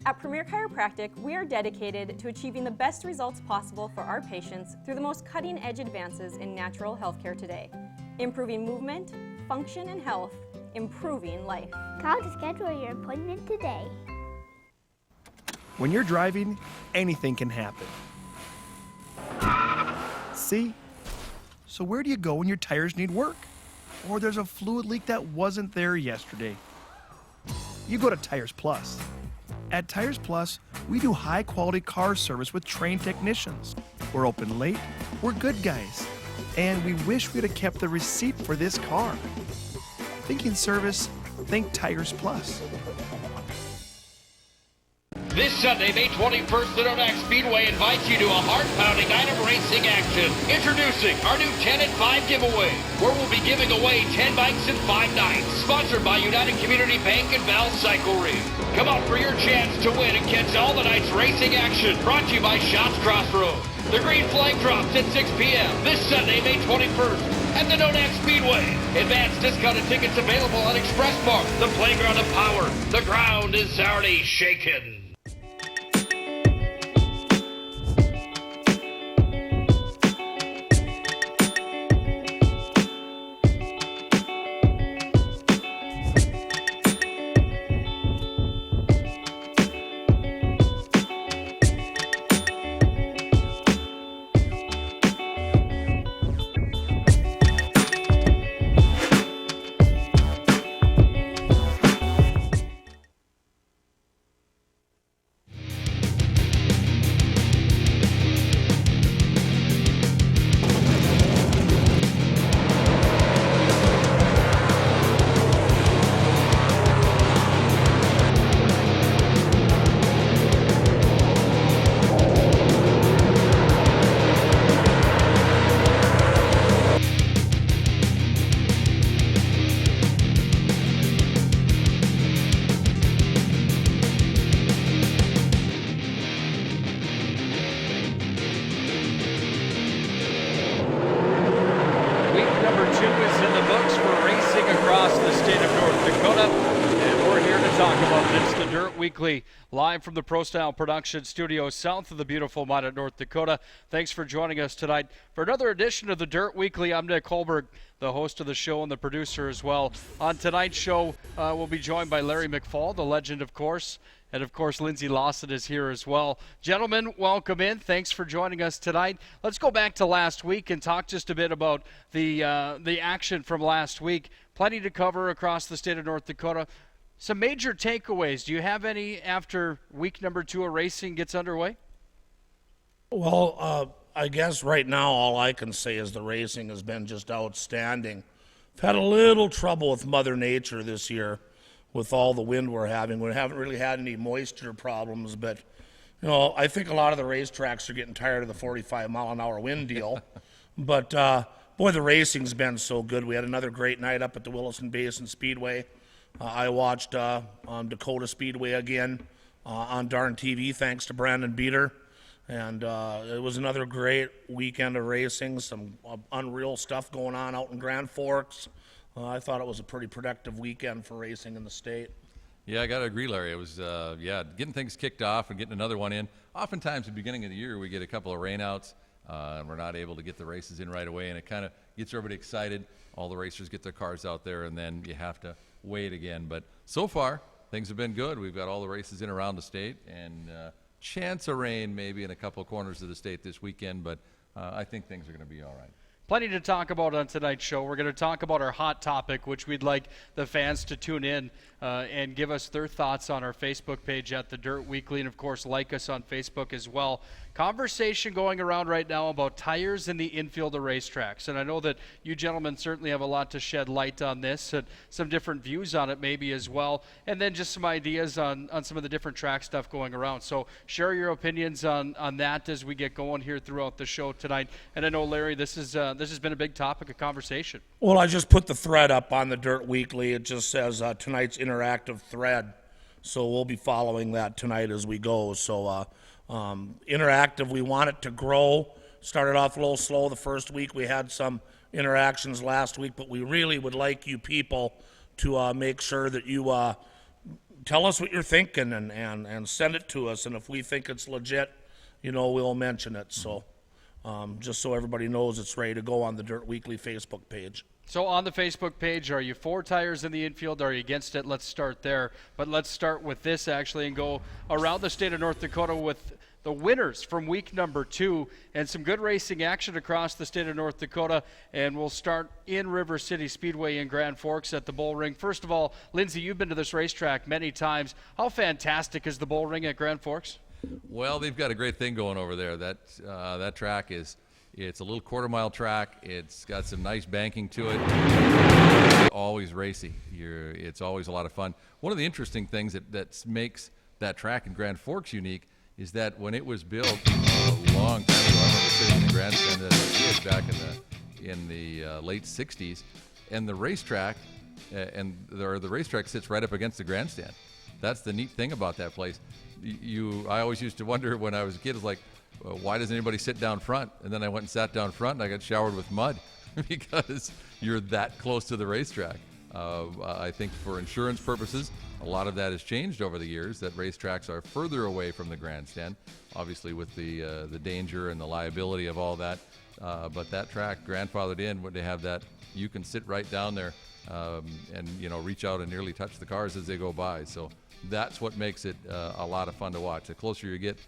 At Premier Chiropractic, we are dedicated to achieving the best results possible for our patients through the most cutting-edge advances in natural healthcare today. Improving movement, function, and health, improving life. Call to schedule your appointment today. When you're driving, anything can happen. See? So where do you go when your tires need work? Or there's a fluid leak that wasn't there yesterday? You go to Tires Plus. At Tires Plus, we do high-quality car service with trained technicians. We're open late, we're good guys, and we wish we'd have kept the receipt for this car. Thinking service, think Tires Plus. This Sunday, May 21st, the Nodak Speedway invites you to a heart-pounding night of racing action. Introducing our new 10 and 5 giveaway, where we'll be giving away 10 bikes in 5 nights. Sponsored by United Community Bank and Val Cycle Ring. Come out for your chance to win and catch all the night's racing action. Brought to you by Shots Crossroads. The green flag drops at 6 p.m. this Sunday, May 21st at the Nodak Speedway. Advanced discounted tickets available on Expressmark, the playground of power. The ground is already shaken. Weekly, live from the Pro Style Production Studio south of the beautiful Minot, North Dakota. Thanks for joining us tonight for another edition of the Dirt Weekly. I'm Nick Hulberg, the host of the show and the producer as well. On tonight's show, we'll be joined by Larry McFall, the legend, of course. And, of course, Lindsay Lawson is here as well. Gentlemen, welcome in. Thanks for joining us tonight. Let's go back to last week and talk just a bit about the action from last week. Plenty to cover across the state of North Dakota. Some major takeaways. Do you have any after week number 2 of racing gets underway? Well, I guess right now all I can say is the racing has been just outstanding. I've had a little trouble with Mother Nature this year with all the wind we're having. We haven't really had any moisture problems, but you know, I think a lot of the racetracks are getting tired of the 45-mile-an-hour wind deal. But boy, the racing's been so good. We had another great night up at the Williston Basin Speedway. I watched Dakota Speedway again on Darn TV, thanks to Brandon Beater. And it was another great weekend of racing, some unreal stuff going on out in Grand Forks. I thought it was a pretty productive weekend for racing in the state. Yeah, I got to agree, Larry. It was, getting things kicked off and getting another one in. Oftentimes, at the beginning of the year, we get a couple of rainouts, and we're not able to get the races in right away, and it kind of gets everybody excited. All the racers get their cars out there, and then you have to wait again. But so far, things have been good. We've got all the races in around the state, and chance of rain maybe in a couple of corners of the state this weekend, but I think things are going to be all right. Plenty to talk about on tonight's show. We're going to talk about our hot topic, which we'd like the fans to tune in and give us their thoughts on our Facebook page at The Dirt Weekly, and, of course, like us on Facebook as well. Conversation going around right now about tires in the infield of racetracks, and I know that you gentlemen certainly have a lot to shed light on this, and some different views on it maybe as well, and then just some ideas on some of the different track stuff going around. So share your opinions on that as we get going here throughout the show tonight. And I know, Larry, this has been a big topic of conversation. Well, I just put the thread up on the Dirt Weekly. It just says tonight's interactive thread. So we'll be following that tonight as we go. So interactive, we want it to grow. Started off a little slow the first week. We had some interactions last week, but we really would like you people to make sure that you tell us what you're thinking and send it to us. And if we think it's legit, we'll mention it. So just so everybody knows it's ready to go on the Dirt Weekly Facebook page. So on the Facebook page, are you for tires in the infield? Are you against it? Let's start there. But let's start with this actually and go around the state of North Dakota with the winners from week number 2 and some good racing action across the state of North Dakota. And we'll start in River City Speedway in Grand Forks at the Bull Ring. First of all, Lindsay, you've been to this racetrack many times. How fantastic is the Bull Ring at Grand Forks? Well, they've got a great thing going over there. That track it's a little quarter-mile track. It's got some nice banking to it. It's always racy. It's always a lot of fun. One of the interesting things that makes that track in Grand Forks unique is that when it was built a long time ago, I remember sitting in the grandstand as a kid back in the late 60s, and the racetrack the racetrack sits right up against the grandstand. That's the neat thing about that place. I always used to wonder when I was a kid, it's like, why doesn't anybody sit down front? And then I went and sat down front, and I got showered with mud because you're that close to the racetrack. I think for insurance purposes, a lot of that has changed over the years, that racetracks are further away from the grandstand, obviously with the danger and the liability of all that. But that track, grandfathered in, when they have that, you can sit right down there and reach out and nearly touch the cars as they go by. So that's what makes it a lot of fun to watch. The closer you get,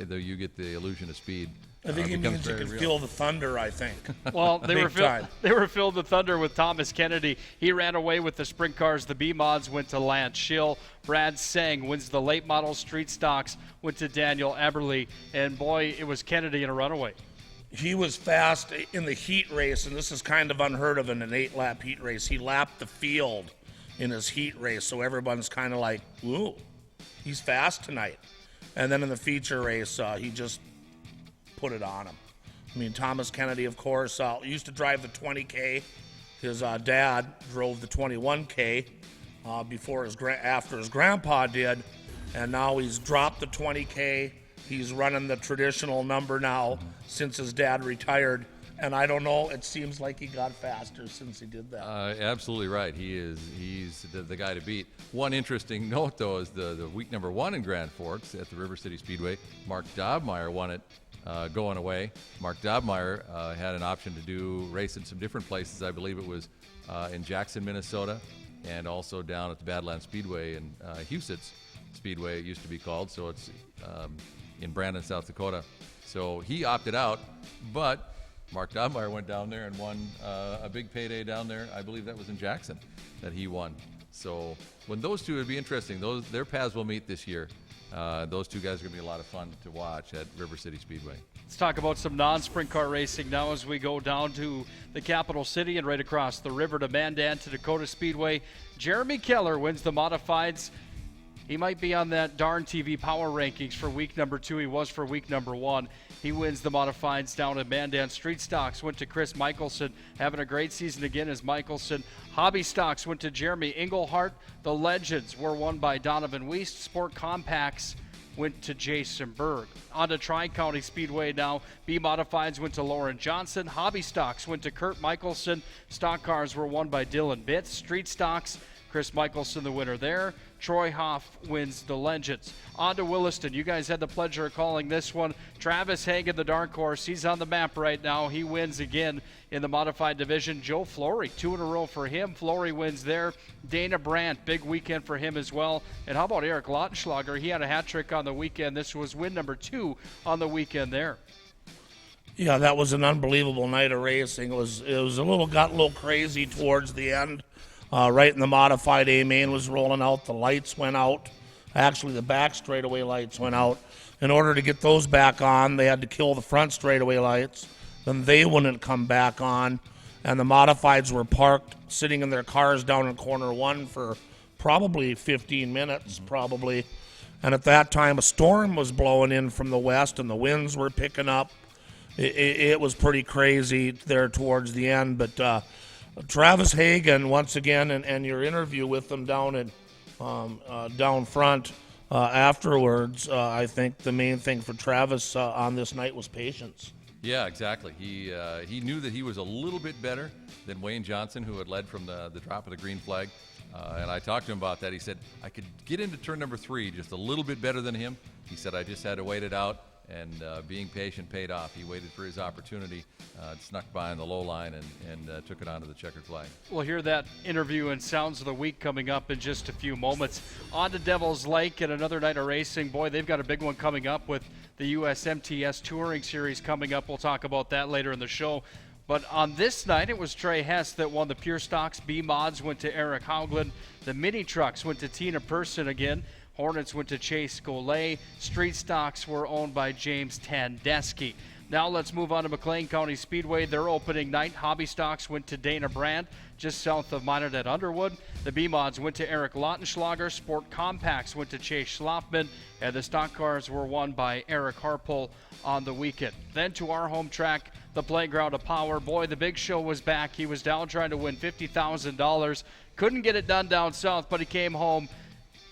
you get the illusion of speed. I think it means you can feel the thunder, I think. Well, they were filled with thunder with Thomas Kennedy. He ran away with the sprint cars. The B-Mods went to Lance Schill. Brad Sang wins the late model street stocks, went to Daniel Eberle. And boy, it was Kennedy in a runaway. He was fast in the heat race, and this is kind of unheard of in an 8-lap heat race. He lapped the field in his heat race, so everyone's kind of like, ooh, he's fast tonight. And then in the feature race, he just put it on him. I mean, Thomas Kennedy, of course, used to drive the 20K. His dad drove the 21K after his grandpa did, and now he's dropped the 20K. He's running the traditional number now since his dad retired. And I don't know, it seems like he got faster since he did that. Absolutely right. He's the guy to beat. One interesting note, though, is the week number 1 in Grand Forks at the River City Speedway. Mark Dobmeyer won it going away. Mark Dobmeyer had an option to race in some different places. I believe it was in Jackson, Minnesota, and also down at the Badlands Speedway in Huset's Speedway, it used to be called. So it's in Brandon, South Dakota. So he opted out, but Mark Dobmeyer went down there and won a big payday down there. I believe that was in Jackson that he won. So when those two, would be interesting. Their paths will meet this year. Those two guys are going to be a lot of fun to watch at River City Speedway. Let's talk about some non-sprint car racing now as we go down to the capital city and right across the river to Mandan to Dakota Speedway. Jeremy Keller wins the modifieds. He might be on that darn TV power rankings for week number 2. He was for week number 1. He wins the modifieds down at Mandan. Street Stocks went to Chris Michelson, having a great season again as Michelson. Hobby Stocks went to Jeremy Englehart. The Legends were won by Donovan Weist. Sport Compacts went to Jason Berg. On to Tri-County Speedway now. B-Modifieds went to Lauren Johnson. Hobby Stocks went to Kurt Michelson. Stock Cars were won by Dylan Bitts. Street Stocks, Chris Michelson the winner there. Troy Hoff wins the Legends. On to Williston. You guys had the pleasure of calling this one. Travis Hagen, the dark horse. He's on the map right now. He wins again in the modified division. Joe Flory, 2 in a row for him. Flory wins there. Dana Brandt, big weekend for him as well. And how about Eric Lautenschlager? He had a hat trick on the weekend. This was win number 2 on the weekend there. Yeah, that was an unbelievable night of racing. It was got a little crazy towards the end. Right in the modified A main was rolling out. The lights went out. Actually, the back straightaway lights went out. In order to get those back on, they had to kill the front straightaway lights. Then they wouldn't come back on. And the modifieds were parked, sitting in their cars down in corner 1 for probably 15 minutes, probably. And at that time, a storm was blowing in from the west, and the winds were picking up. It was pretty crazy there towards the end, but Travis Hagen, once again, and your interview with him down front afterwards, I think the main thing for Travis on this night was patience. Yeah, exactly. He knew that he was a little bit better than Wayne Johnson, who had led from the drop of the green flag. And I talked to him about that. He said, I could get into turn number 3 just a little bit better than him. He said, I just had to wait it out, and being patient paid off. He waited for his opportunity, snuck by on the low line, and took it onto the checkered flag. We'll hear that interview and Sounds of the Week coming up in just a few moments. On to Devil's Lake and another night of racing. Boy, they've got a big one coming up with the USMTS Touring Series coming up. We'll talk about that later in the show. But on this night, it was Trey Hess that won the Pure Stocks. B-Mods went to Eric Haugland. The Mini Trucks went to Tina Person again. Hornets went to Chase Golay. Street Stocks were owned by James Tandeschi. Now let's move on to McLean County Speedway. Their opening night, Hobby Stocks went to Dana Brand, just south of Minot at Underwood. The B-Mods went to Eric Lautenschlager. Sport Compacts went to Chase Schlafman. And the stock cars were won by Eric Harpole on the weekend. Then to our home track, the Playground of Power. Boy, the big show was back. He was down trying to win $50,000. Couldn't get it done down south, but he came home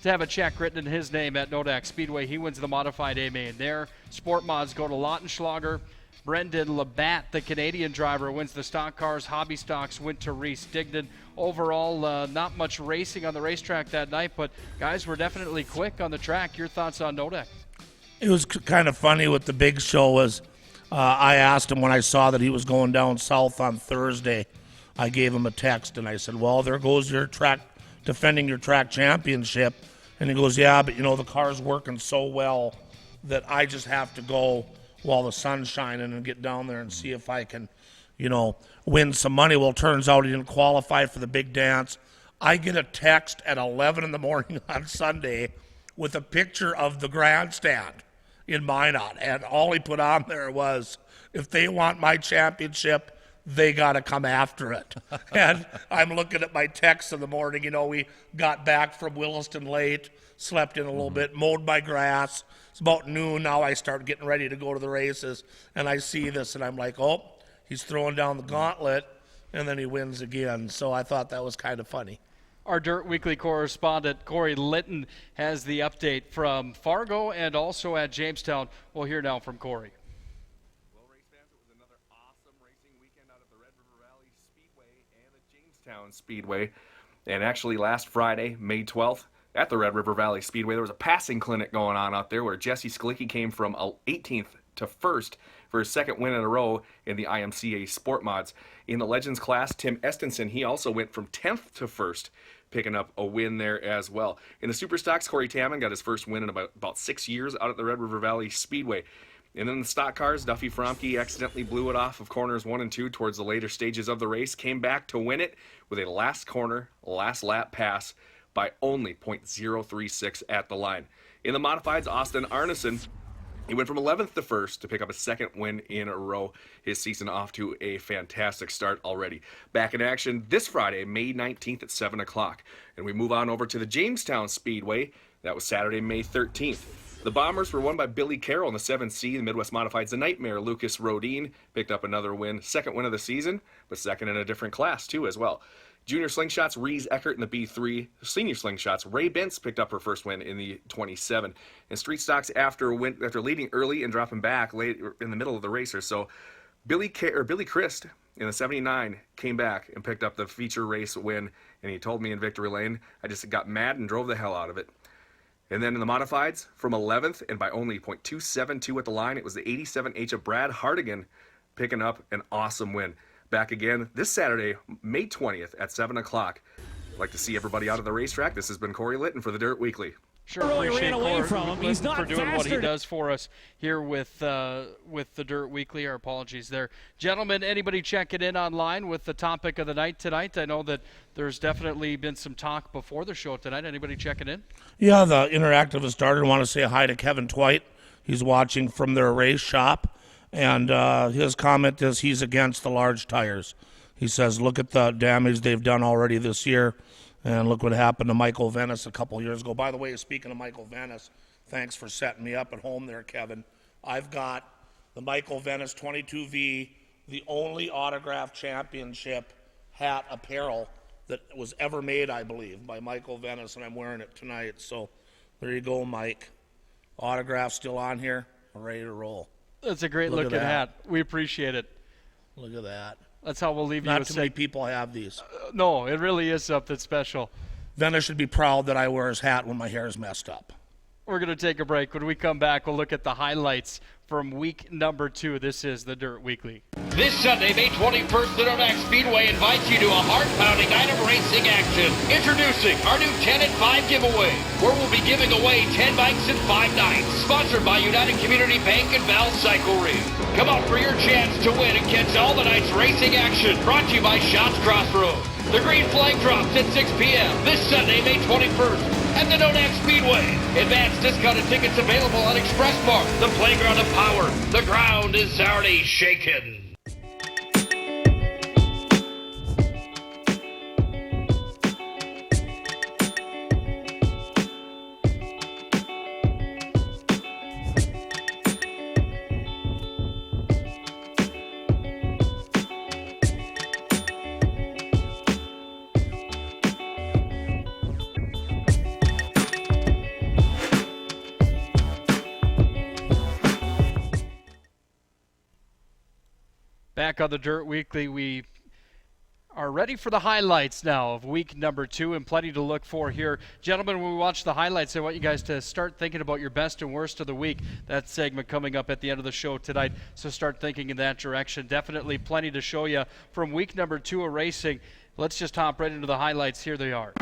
to have a check written in his name at Nodak Speedway. He wins the modified A-Main there. Sport Mods go to Lautenschlager. Brendan Labatt, the Canadian driver, wins the stock cars. Hobby Stocks went to Reese Dignan. Overall, not much racing on the racetrack that night, but guys were definitely quick on the track. Your thoughts on Nodak? It was kind of funny with the big show was I asked him when I saw that he was going down south on Thursday. I gave him a text, and I said, well, there goes your track, defending your track championship. And he goes, yeah, but, the car's working so well that I just have to go while the sun's shining and get down there and see if I can, win some money. Well, it turns out he didn't qualify for the big dance. I get a text at 11 in the morning on Sunday with a picture of the grandstand in Minot. And all he put on there was, if they want my championship, they got to come after it. And I'm looking at my texts in the morning. We got back from Williston late, slept in a little bit, mowed my grass. It's about noon now. I start getting ready to go to the races, and I see this, and I'm like, oh, he's throwing down the gauntlet, and then he wins again. So I thought that was kind of funny. Our Dirt Weekly correspondent, Corey Litton, has the update from Fargo and also at Jamestown. We'll hear now from Corey. Speedway, and actually last Friday, May 12th, at the Red River Valley Speedway, there was a passing clinic going on out there where Jesse Sklicki came from 18th to 1st for his second win in a row in the IMCA Sport Mods. In the Legends class, Tim Estenson, he also went from 10th to 1st, picking up a win there as well. In the Super Stocks, Corey Taman got his first win in about 6 years out at the Red River Valley Speedway. And in the stock cars, Duffy Fromke accidentally blew it off of corners 1 and 2 towards the later stages of the race, came back to win it with a last corner, last lap pass by only .036 at the line. In the modifieds, Austin Arneson, he went from 11th to 1st to pick up his second win in a row. His season off to a fantastic start already. Back in action this Friday, May 19th at 7 o'clock. And we move on over to the Jamestown Speedway. That was Saturday, May 13th. The Bombers were won by Billy Carroll in the 7C. The Midwest Modifieds, the Nightmare, Lucas Rodin, picked up another win. Second win of the season, but second in a different class, too, as well. Junior Slingshots, Reese Eckert in the B3. Senior Slingshots, Ray Bentz picked up her first win in the 27. And Street Stocks, after leading early and dropping back late in the middle of the race or so, Billy Christ in the 79 came back and picked up the feature race win. And he told me in Victory Lane, I just got mad and drove the hell out of it. And then in the modifieds, from 11th and by only .272 at the line, it was the 87H of Brad Hardigan picking up an awesome win. Back again this Saturday, May 20th at 7 o'clock. I'd like to see everybody out of the racetrack. This has been Corey Litton for the Dirt Weekly. Sure, appreciate Corey He's not for doing what he does for us here with the Dirt Weekly. Our apologies there. Gentlemen, anybody checking in online with the topic of the night tonight? I know that there's definitely been some talk before the show tonight. Anybody checking in? Yeah, the interactive has started. I want to say hi to Kevin Twite. He's watching from their race shop, and his comment is he's against the large tires. He says, look at the damage they've done already this year. And look what happened to Michael Venice a couple years ago. By the way, speaking of Michael Venice, thanks for setting me up at home there, Kevin. I've got the Michael Venice 22V, the only autograph championship hat apparel that was ever made, I believe, by Michael Venice, and I'm wearing it tonight. So there you go, Mike. Autograph still on here. We're ready to roll. That's a great Look at looking that. hat. We appreciate it. Look at that. That's how we'll leave you. Not too many people have these. No, it really is something special. Then I should be proud that I wear his hat when my hair is messed up. We're going to take a break. When we come back, we'll look at the highlights from week number 2. This is the Dirt Weekly. This Sunday, May 21st, the Normac Speedway invites you to a heart-pounding night of racing action. Introducing our new 10 and 5 giveaway, where we'll be giving away 10 bikes in 5 nights. Sponsored by United Community Bank and Val Cycle Ring. Come out for your chance to win and catch all the night's racing action. Brought to you by Schatz Crossroads. The green flag drops at 6 p.m. this Sunday, May 21st. At the Nonac Speedway. Advanced discounted tickets available on Express Park, the playground of power. The ground is already shaken. Back on the Dirt Weekly, we are ready for the highlights now of week number 2, and plenty to look for here. Gentlemen, when we watch the highlights, I want you guys to start thinking about your best and worst of the week. That segment coming up at the end of the show tonight, so start thinking in that direction. Definitely plenty to show you from week number 2 of racing. Let's just hop right into the highlights. Here they are.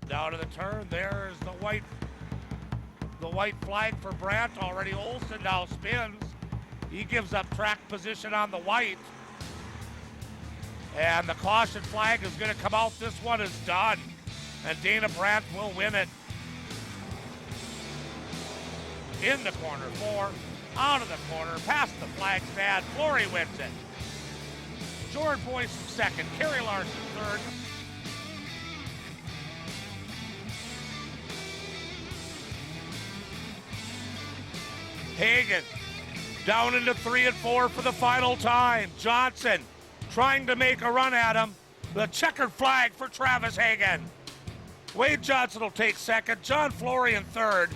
Down to the turn, there's the white flag for Brandt. Already Olson now spins. He gives up track position on the white. And the caution flag is going to come out. This one is done. And Dana Brandt will win it. In the corner, 4. Out of the corner, past the flag stand. Flory wins it. Jordan Boyce second. Kerry Larson third. Hagen down into 3 and 4 for the final time. Johnson trying to make a run at him. The checkered flag for Travis Hagen. Wade Johnson will take second. John Flory in third.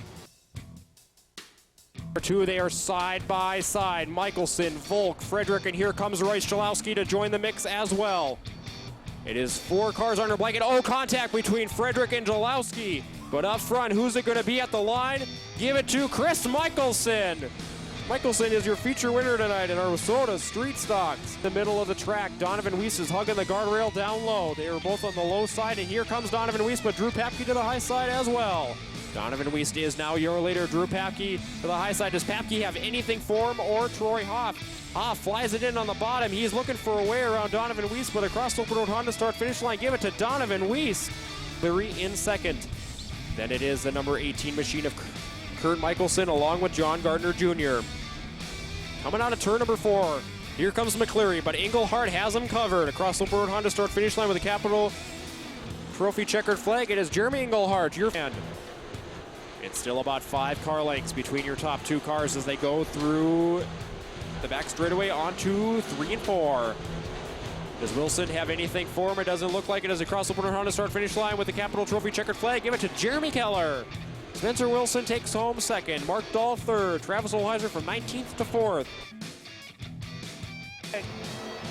Two, they are side by side. Michelson, Volk, Frederick, and here comes Royce Chalowski to join the mix as well. It is 4 cars under blanket. Oh, contact between Frederick and Chalowski. But up front, who's it going to be at the line? Give it to Chris Michelson. Michelson is your feature winner tonight in our Soda Street Stocks. The middle of the track, Donovan Weiss is hugging the guardrail down low. They are both on the low side, and here comes Donovan Weiss, but Drew Papke to the high side as well. Donovan Weiss is now your leader. Drew Papke to the high side. Does Papke have anything for him or Troy Hoff? Hoff flies it in on the bottom. He's looking for a way around Donovan Weiss, but across the road Honda start finish line. Give it to Donovan Weiss. Larry in second. Then it is the number 18 machine of Kurt Michelson along with John Gardner Jr. Coming out of turn number 4. Here comes McCleary, but Engelhardt has him covered. Across the road Honda start finish line with a capital trophy checkered flag. It is Jeremy Engelhardt, your fan. It's still about 5 car lengths between your top 2 cars as they go through the back straightaway onto 3 and 4. Does Wilson have anything for him? It doesn't look like it as across the Honda start finish line with the Capital Trophy checkered flag. Give it to Jeremy Keller. Spencer Wilson takes home second. Mark Dahl third. Travis Olheiser from 19th to 4th.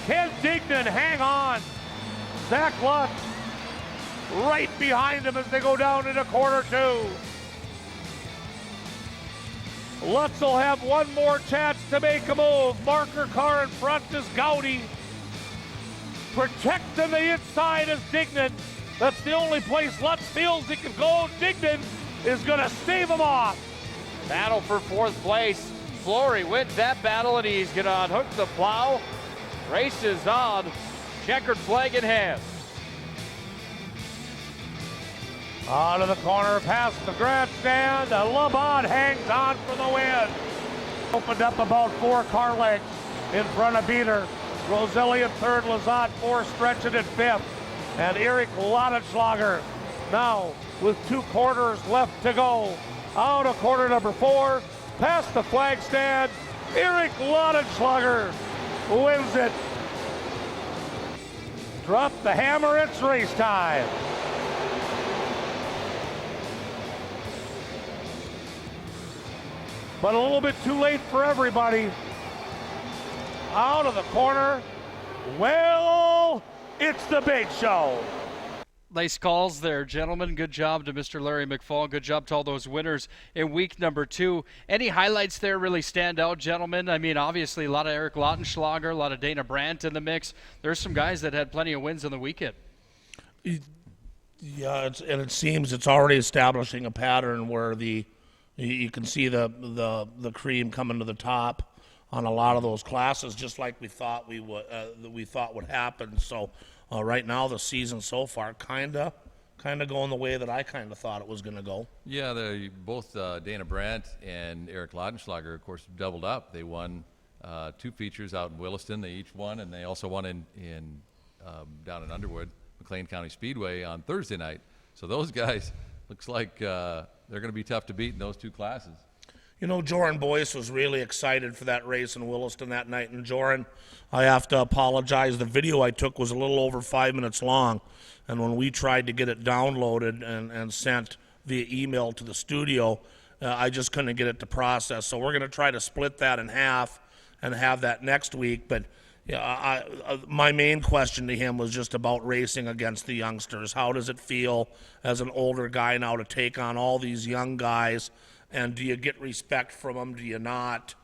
Ken Dignan, hang on. Zach Lutz right behind him as they go down into quarter 2. Lutz will have one more chance to make a move. Marker car in front is Gowdy. Protecting the inside is Dignan. That's the only place Lutz feels he can go. Dignan is going to stave him off. Battle for 4th place. Flory wins that battle, and he's going to unhook the plow. Race is on. Checkered flag in hand. Out of the corner, past the grandstand. Lamont hangs on for the win. Opened up about 4 car lengths in front of Beater. Roselli in 3rd, Lazat 4th, stretching in 5th. And Eric Lautenschlager now with 2 quarters left to go. Out of quarter number 4, past the flag stand. Eric Lautenschlager wins it. Drop the hammer, it's race time. But a little bit too late for everybody. Out of the corner. Well, it's the big show. Nice calls there, gentlemen. Good job to Mr. Larry McFall. Good job to all those winners in week number 2. Any highlights there really stand out, gentlemen? I mean, obviously, a lot of Eric Lautenschlager, a lot of Dana Brandt in the mix. There's some guys that had plenty of wins on the weekend. Yeah, and it seems it's already establishing a pattern where you can see the cream coming to the top on a lot of those classes, just like we thought would happen. So right now, the season so far kind of going the way that I kind of thought it was going to go. Yeah, they both Dana Brandt and Eric Lautenschlager, of course, doubled up. They won 2 features out in Williston. They each won, and they also won in down in Underwood, McLean County Speedway on Thursday night. So those guys, looks like they're going to be tough to beat in those 2 classes. You know, Joran Boyce was really excited for that race in Williston that night. And Joran, I have to apologize. The video I took was a little over 5 minutes long. And when we tried to get it downloaded and sent via email to the studio, I just couldn't get it to process. So we're going to try to split that in half and have that next week. But yeah, my main question to him was just about racing against the youngsters. How does it feel as an older guy now to take on all these young guys? And do you get respect from them? Do you not?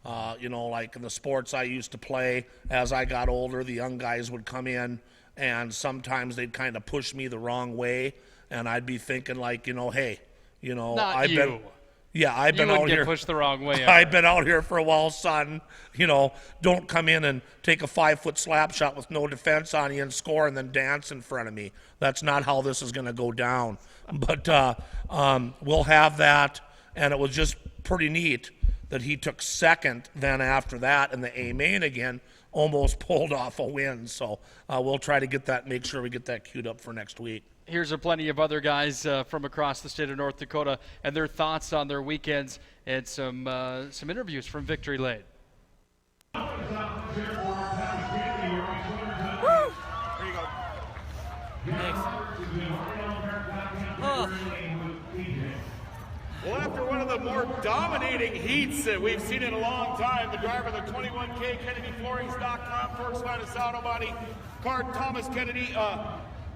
Like in the sports I used to play, as I got older, the young guys would come in, and sometimes they'd kind of push me the wrong way, and I'd be thinking like, hey, I've been out here. Pushed the wrong way. Ever. I've been out here for a while, son. Don't come in and take a 5-foot slap shot with no defense on you and score and then dance in front of me. That's not how this is going to go down. But we'll have that. And it was just pretty neat that he took second then after that in the A main again, almost pulled off a win. So we'll try to get that, make sure we get that queued up for next week. Here's plenty of other guys from across the state of North Dakota and their thoughts on their weekends and some interviews from Victory Lane. There you go. Thanks. Well, after one of the more dominating heats that we've seen in a long time, the driver of the 21K Kennedy Floorings.com, Torx Finest Auto Body, car Thomas Kennedy,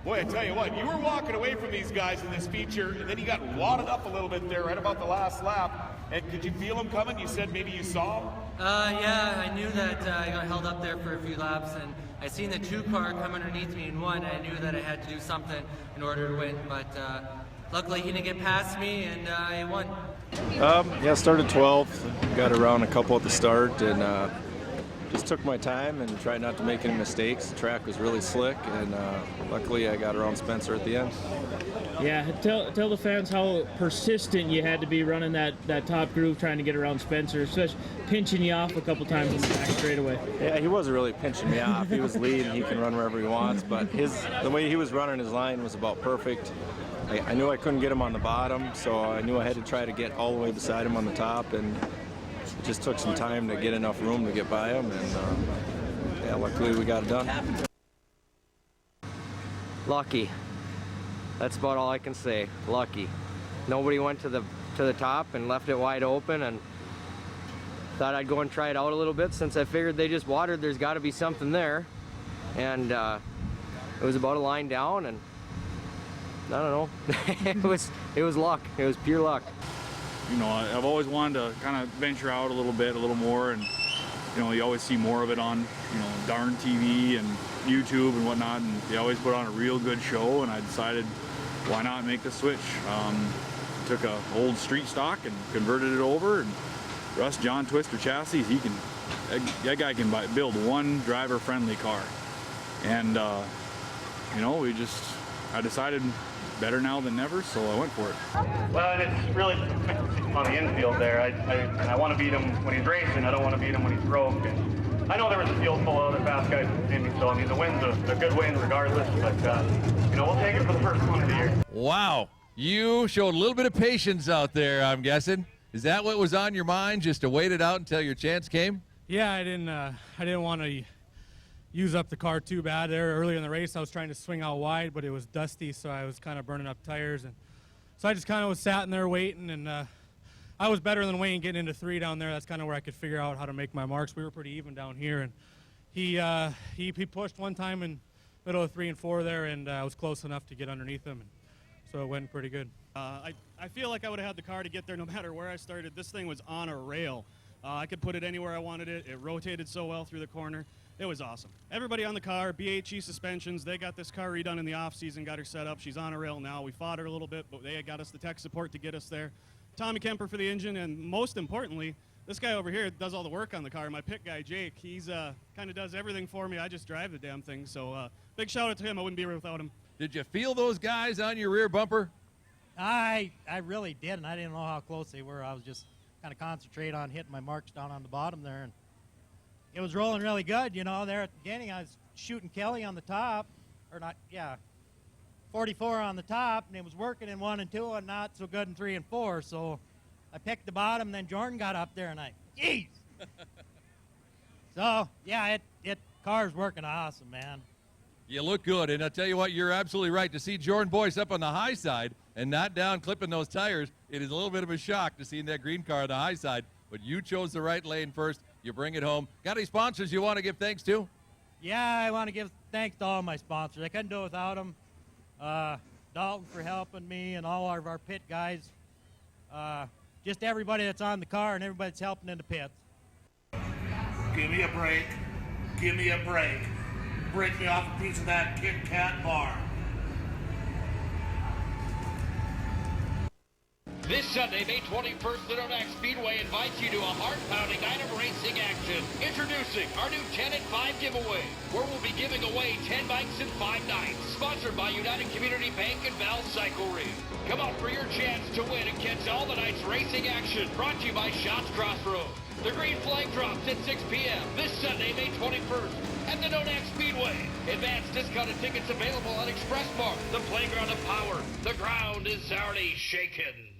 Boy, I tell you what, you were walking away from these guys in this feature, and then you got wadded up a little bit there right about the last lap. And could you feel them coming? You said maybe you saw them? Yeah, I knew that I got held up there for a few laps, and I seen the 2 car come underneath me and won. I knew that I had to do something in order to win, but luckily he didn't get past me, and I won. Yeah, started 12th, got around a couple at the start, and just took my time and tried not to make any mistakes. The track was really slick, and luckily I got around Spencer at the end. Yeah, tell the fans how persistent you had to be running that top groove trying to get around Spencer, especially pinching you off a couple times in the back straightaway. Yeah, he wasn't really pinching me off. He was leading. He can run wherever he wants, but the way he was running his line was about perfect. I knew I couldn't get him on the bottom, so I knew I had to try to get all the way beside him on the top, and it just took some time to get enough room to get by him, and yeah, luckily we got it done. Lucky. That's about all I can say. Lucky. Nobody went to the top and left it wide open, and thought I'd go and try it out a little bit since I figured they just watered. There's got to be something there, and it was about a line down, and I don't know. it was luck. It was pure luck. You know, I've always wanted to kind of venture out a little more, and you know, you always see more of it on, you know, darn TV and YouTube and whatnot, and they always put on a real good show, and I decided why not make the switch. Took a old street stock and converted it over, and Russ John Twister chassis, that guy can build one driver friendly car, and you know, I decided better now than never, so I went for it. Well, it's really on the infield there. I want to beat him when he's racing. I don't want to beat him when he's broke. And I know there was a field full of other fast guys in me, so I mean the win's a good win regardless. But you know, we'll take it for the first one of the year. Wow, you showed a little bit of patience out there, I'm guessing. Is that what was on your mind, just to wait it out until your chance came? Yeah, I didn't want to use up the car too bad there. Earlier in the race, I was trying to swing out wide, but it was dusty, so I was kind of burning up tires. And so I just kind of was sat in there waiting, and I was better than Wayne getting into 3 down there. That's kind of where I could figure out how to make my marks. We were pretty even down here, and he pushed one time in middle of 3 and 4 there, and I was close enough to get underneath him, and so it went pretty good. I feel like I would have had the car to get there no matter where I started. This thing was on a rail. I could put it anywhere I wanted it. It rotated so well through the corner. It was awesome. Everybody on the car, BHE suspensions, they got this car redone in the off-season, got her set up. She's on a rail now. We fought her a little bit, but they got us the tech support to get us there. Tommy Kemper for the engine, and most importantly, this guy over here does all the work on the car. My pit guy, Jake, he's kind of does everything for me. I just drive the damn thing, so big shout out to him. I wouldn't be here without him. Did you feel those guys on your rear bumper? I really didn't. I didn't know how close they were. I was just kind of concentrate on hitting my marks down on the bottom there, and it was rolling really good. You know, there at the beginning I was shooting Kelly on the top, or not, yeah, 44 on the top, and it was working in 1 and 2 and not so good in 3 and 4. So I picked the bottom, and then Jordan got up there, and jeez. So yeah, car's working awesome, man. You look good, and I'll tell you what, you're absolutely right. To see Jordan Boyce up on the high side and not down clipping those tires, it is a little bit of a shock to see that green car on the high side, but you chose the right lane first. You bring it home. Got any sponsors you want to give thanks to? Yeah, I want to give thanks to all my sponsors. I couldn't do it without them. Dalton for helping me, and all of our pit guys. Just everybody that's on the car and everybody that's helping in the pits. Give me a break. Give me a break. Break me off a piece of that Kit Kat bar. This Sunday, May 21st, the Nonac Speedway invites you to a heart-pounding night of racing action. Introducing our new 10 and 5 giveaway, where we'll be giving away 10 bikes and 5 nights. Sponsored by United Community Bank and Val Cycle Ring. Come out for your chance to win and catch all the night's racing action. Brought to you by Shots Crossroads. The green flag drops at 6 p.m. this Sunday, May 21st, at the Nonac Speedway. Advanced discounted tickets available on Expressmark, the playground of power. The ground is already shaken.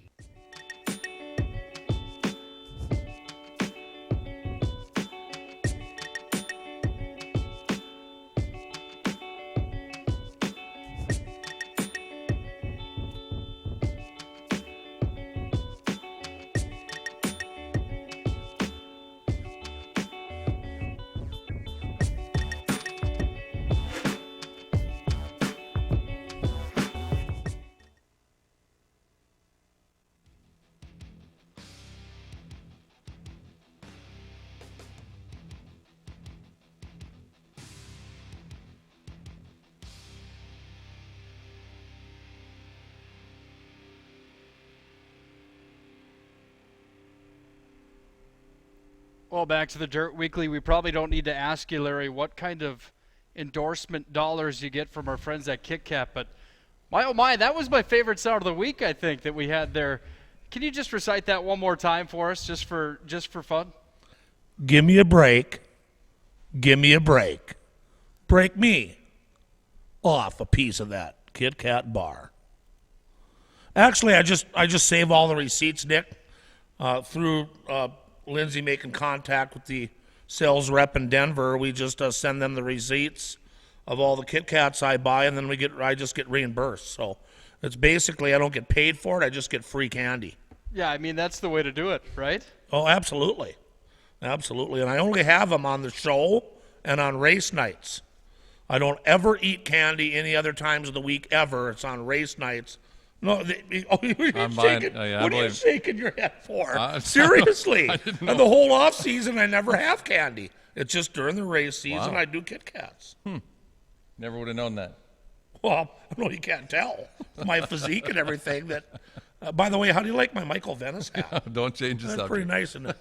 Well, back to the Dirt Weekly. We probably don't need to ask you, Larry, what kind of endorsement dollars you get from our friends at Kit Kat, but my oh my, that was my favorite sound of the week, I think, that we had there. Can you just recite that one more time for us, just for fun? Give me a break. Give me a break. Break me off a piece of that Kit Kat bar. Actually, I just save all the receipts, Nick, through Lindsay making contact with the sales rep in Denver. We just send them the receipts of all the Kit Kats I buy, and then I just get reimbursed. So it's basically I don't get paid for it. I just get free candy. Yeah, I mean, that's the way to do it, right? Oh, absolutely. Absolutely. And I only have them on the show and on race nights. I don't ever eat candy any other times of the week ever. It's on race nights. No, what are you shaking your head for? Seriously. And the whole off season, I never have candy. It's just during the race season I do Kit Kats. Never would have known that. Well, no, you can't tell. My physique and everything. That. By the way, how do you like my Michael Venice hat? Don't change the subject. That's pretty nice, isn't it?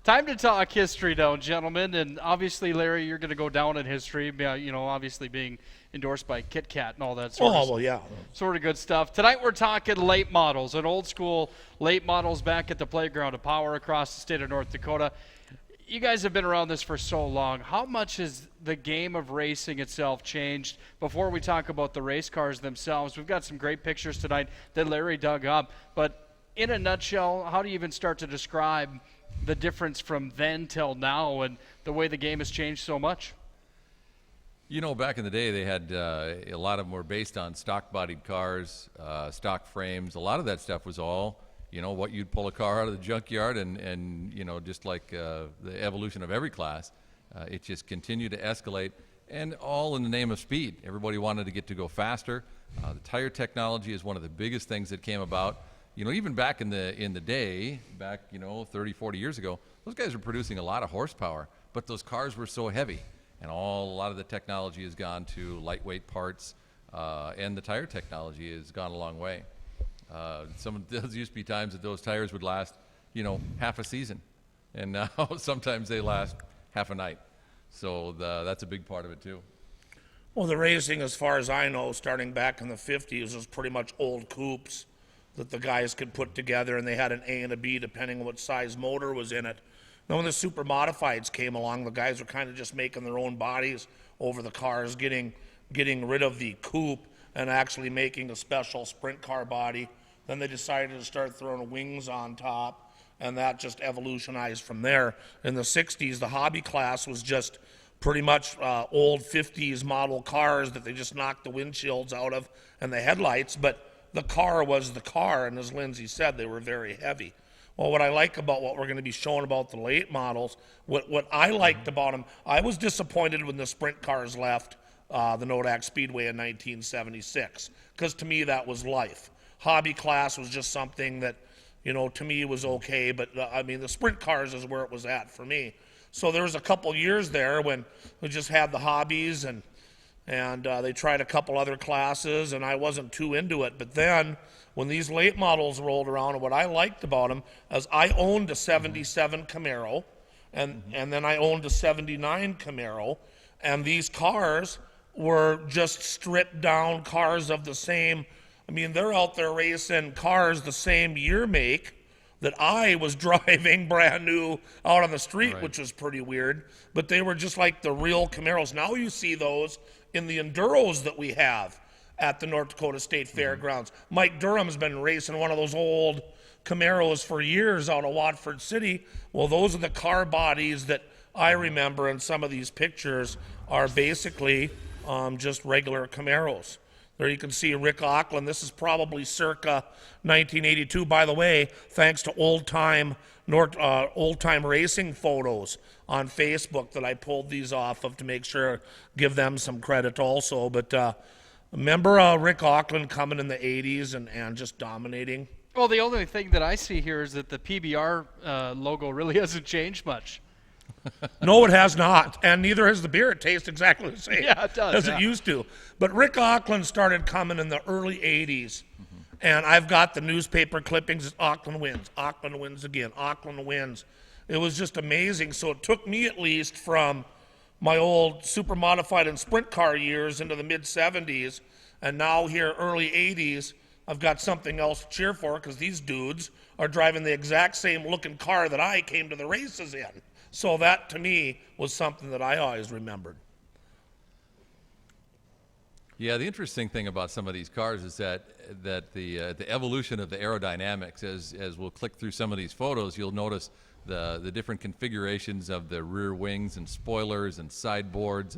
Time to talk history now, gentlemen. And obviously, Larry, you're going to go down in history, obviously being endorsed by Kit Kat and all that sort of good stuff. Tonight we're talking late models, an old school late models back at the Playground of Power across the state of North Dakota. You guys have been around this for so long. How much has the game of racing itself changed? Before we talk about the race cars themselves, we've got some great pictures tonight that Larry dug up. But in a nutshell, how do you even start to describe the difference from then till now and the way the game has changed so much? Back in the day, they had a lot of them were based on stock-bodied cars, stock frames. A lot of that stuff was all, what you'd pull a car out of the junkyard and just like the evolution of every class, it just continued to escalate, and all in the name of speed. Everybody wanted to get to go faster. The tire technology is one of the biggest things that came about. Even back in the day, back 30, 40 years ago, those guys were producing a lot of horsepower, but those cars were so heavy. And a lot of the technology has gone to lightweight parts, and the tire technology has gone a long way. There used to be times that those tires would last, half a season, and now sometimes they last half a night. So that's a big part of it too. Well, the racing, as far as I know, starting back in the 50s, was pretty much old coupes that the guys could put together, and they had an A and a B depending on what size motor was in it. Now, when the super modifieds came along, the guys were kind of just making their own bodies over the cars, getting rid of the coupe and actually making a special sprint car body. Then they decided to start throwing wings on top, and that just evolutionized from there. In the 60s, the hobby class was just pretty much old 50s model cars that they just knocked the windshields out of and the headlights, but the car was the car, and as Lindsay said, they were very heavy. Well, what I like about what we're going to be showing about the late models, what I liked about them, I was disappointed when the sprint cars left the Nodak Speedway in 1976, because to me that was life. Hobby class was just something that, to me was okay, but the sprint cars is where it was at for me. So there was a couple years there when we just had the hobbies, and they tried a couple other classes, and I wasn't too into it. But then when these late models rolled around, and what I liked about them is I owned a 77 Camaro, and then I owned a 79 Camaro, and these cars were just stripped down cars of the same. They're out there racing cars the same year make that I was driving brand new out on the street, right, which was pretty weird. But they were just like the real Camaros. Now you see those in the Enduros that we have at the North Dakota State Fairgrounds. Mike Durham's been racing one of those old Camaros for years out of Watford City. Well, those are the car bodies that I remember, and some of these pictures are basically just regular Camaros. There you can see Rick Auckland. This is probably circa 1982. By the way, thanks to old time racing photos on Facebook that I pulled these off of to make sure, give them some credit also. But remember Rick Auckland coming in the 80s and just dominating? Well, the only thing that I see here is that the PBR logo really hasn't changed much. No, it has not, and neither has the beer. It tastes exactly the same it does, as it used to. But Rick Auckland started coming in the early 80s, and I've got the newspaper clippings. Auckland wins. Auckland wins again. Auckland wins. it was just amazing. So it took me at least from my old super modified and sprint car years into the mid 70s, and now here early 80s, I've got something else to cheer for because these dudes are driving the exact same looking car that I came to the races in. So that to me was something that I always remembered. Yeah, the interesting thing about some of these cars is that the evolution of the aerodynamics, as we'll click through some of these photos, you'll notice the different configurations of the rear wings and spoilers and sideboards,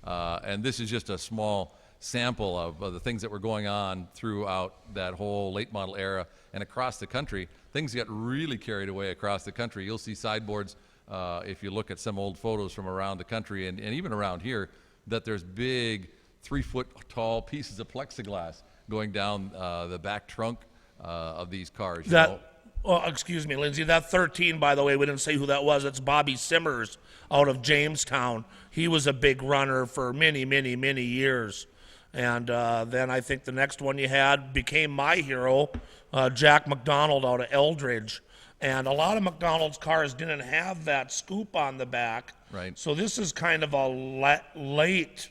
and this is just a small sample of the things that were going on throughout that whole late model era and across the country. Things get really carried away across the country. You'll see sideboards if you look at some old photos from around the country and even around here, that there's big 3-foot tall pieces of plexiglass going down the back trunk of these cars. Oh, excuse me, Lindsay, that 13, by the way, we didn't say who that was. It's Bobby Simmers out of Jamestown. He was a big runner for many, many, many years. And then I think the next one you had became my hero, Jack McDonald out of Eldridge. And a lot of McDonald's cars didn't have that scoop on the back. Right. So this is kind of a late,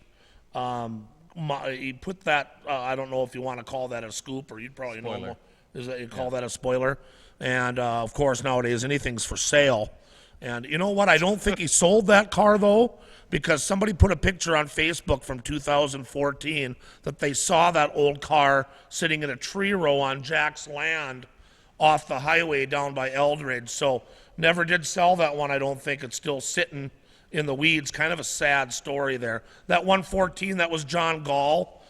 you put that, I don't know if you want to call that a scoop, or you'd probably Spoiler. know more. Is that you call that a spoiler? And of course nowadays anything's for sale. And you know what? I don't think he sold that car though, because somebody put a picture on Facebook from 2014 that they saw that old car sitting in a tree row on Jack's land off the highway down by Eldridge. So never did sell that one. I don't think it's still sitting in the weeds. Kind of a sad story there. That 114, that was John Gall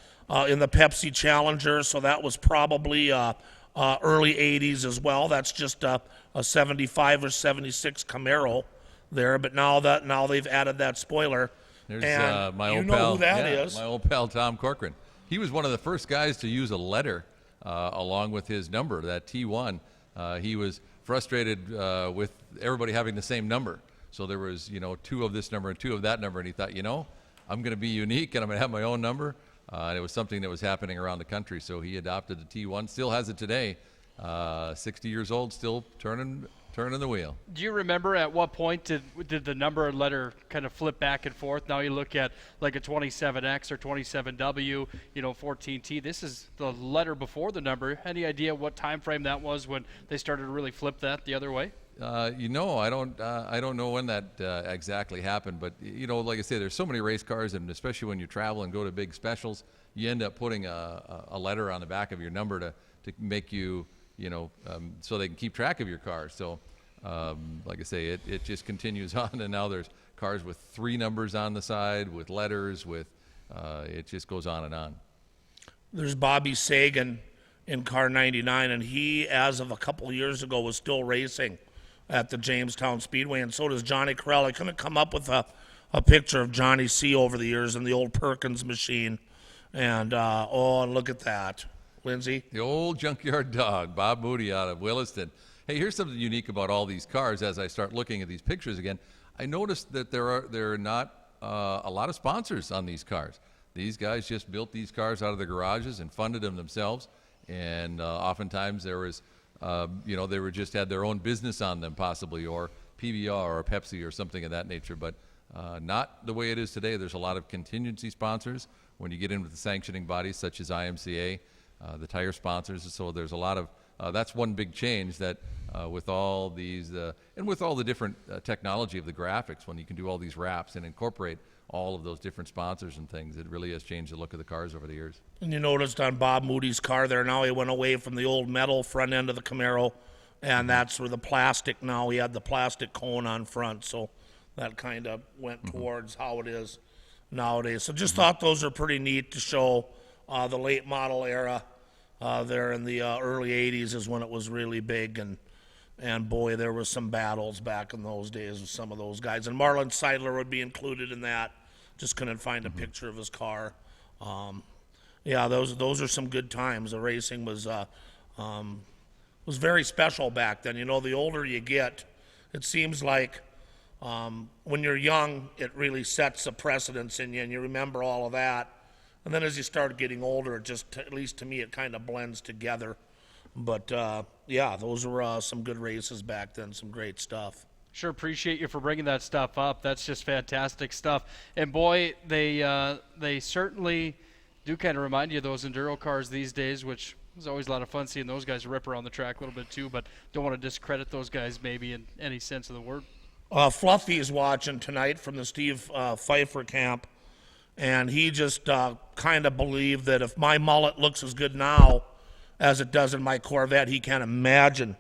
in the Pepsi Challenger. So that was probably early 80s as well. That's just a 75 or 76 Camaro there. But now they've added that spoiler. There's and my you old know pal, who that is. my old pal Tom Corcoran. He was one of the first guys to use a letter along with his number, that T1. He was frustrated with everybody having the same number. So there was, 2 of this number and 2 of that number, and he thought, I'm going to be unique and I'm going to have my own number. And it was something that was happening around the country. So he adopted the T1, still has it today. 60 years old, still turning the wheel. Do you remember at what point did the number and letter kind of flip back and forth? Now you look at like a 27X or 27W, 14T. This is the letter before the number. Any idea what time frame that was when they started to really flip that the other way? I don't know when that exactly happened, but like I say, there's so many race cars, and especially when you travel and go to big specials, you end up putting a letter on the back of your number to make you, so they can keep track of your car. So, like I say, it just continues on, and now there's cars with 3 numbers on the side, with letters, it just goes on and on. There's Bobby Sagan in car 99, and he, as of a couple of years ago, was still racing at the Jamestown Speedway, and so does Johnny Carell. I couldn't come up with a picture of Johnny C. over the years in the old Perkins machine. And, look at that. Lindsay? The old junkyard dog, Bob Moody out of Williston. Hey, here's something unique about all these cars. As I start looking at these pictures again, I noticed that there are not a lot of sponsors on these cars. These guys just built these cars out of their garages and funded them themselves. And oftentimes there was, they were just had their own business on them possibly, or PBR or Pepsi or something of that nature. But not the way it is today. There's a lot of contingency sponsors when you get into the sanctioning bodies such as IMCA, the tire sponsors. So there's a lot of, that's one big change that with all these, and with all the different technology of the graphics, when you can do all these wraps and incorporate all of those different sponsors and things, it really has changed the look of the cars over the years. And you noticed on Bob Moody's car there, now he went away from the old metal front end of the Camaro, and that's where the plastic, now he had the plastic cone on front, so that kind of went towards how it is nowadays. So just thought those are pretty neat to show the late model era there in the early 80s is when it was really big, and boy, there was some battles back in those days with some of those guys. And Marlon Seidler would be included in that. Just couldn't find a picture of his car. Those are some good times. The racing was very special back then. The older you get, it seems like when you're young, it really sets a precedence in you, and you remember all of that. And then as you start getting older, it just, at least to me, it kind of blends together. But, those were some good races back then, some great stuff. Sure appreciate you for bringing that stuff up. That's just fantastic stuff. And boy, they certainly do kind of remind you of those enduro cars these days, which is always a lot of fun seeing those guys rip around the track a little bit too, but don't want to discredit those guys maybe in any sense of the word. Fluffy is watching tonight from the Steve Pfeiffer camp, and he just kind of believed that if my mullet looks as good now as it does in my Corvette, he can't imagine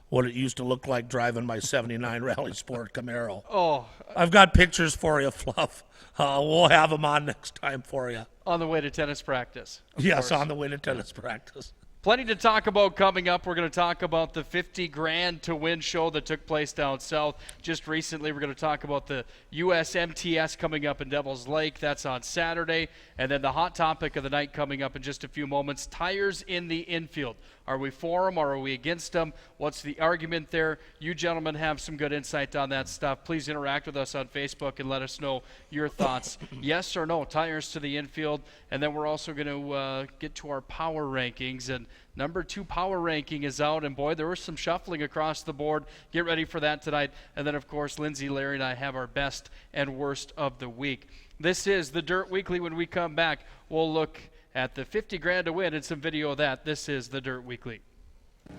what it used to look like driving my 79 Rally Sport Camaro. Oh. I've got pictures for you, Fluff. We'll have them on next time for you. On the way to tennis practice. Yes, on the way to tennis practice. Plenty to talk about coming up. We're going to talk about the 50 grand to win show that took place down south just recently. We're going to talk about the US MTS coming up in Devil's Lake. That's on Saturday. And then the hot topic of the night coming up in just a few moments, tires in the infield. Are we for them or are we against them? What's the argument there? You gentlemen have some good insight on that stuff. Please interact with us on Facebook and let us know your thoughts. Yes or no, tires to the infield. And then we're also going to get to our power rankings. And number 2 power ranking is out. And boy, there was some shuffling across the board. Get ready for that tonight. And then, of course, Lindsay, Larry, and I have our best and worst of the week. This is the Dirt Weekly. When we come back, we'll look at the 50 grand to win and some video of that. This is the Dirt Weekly.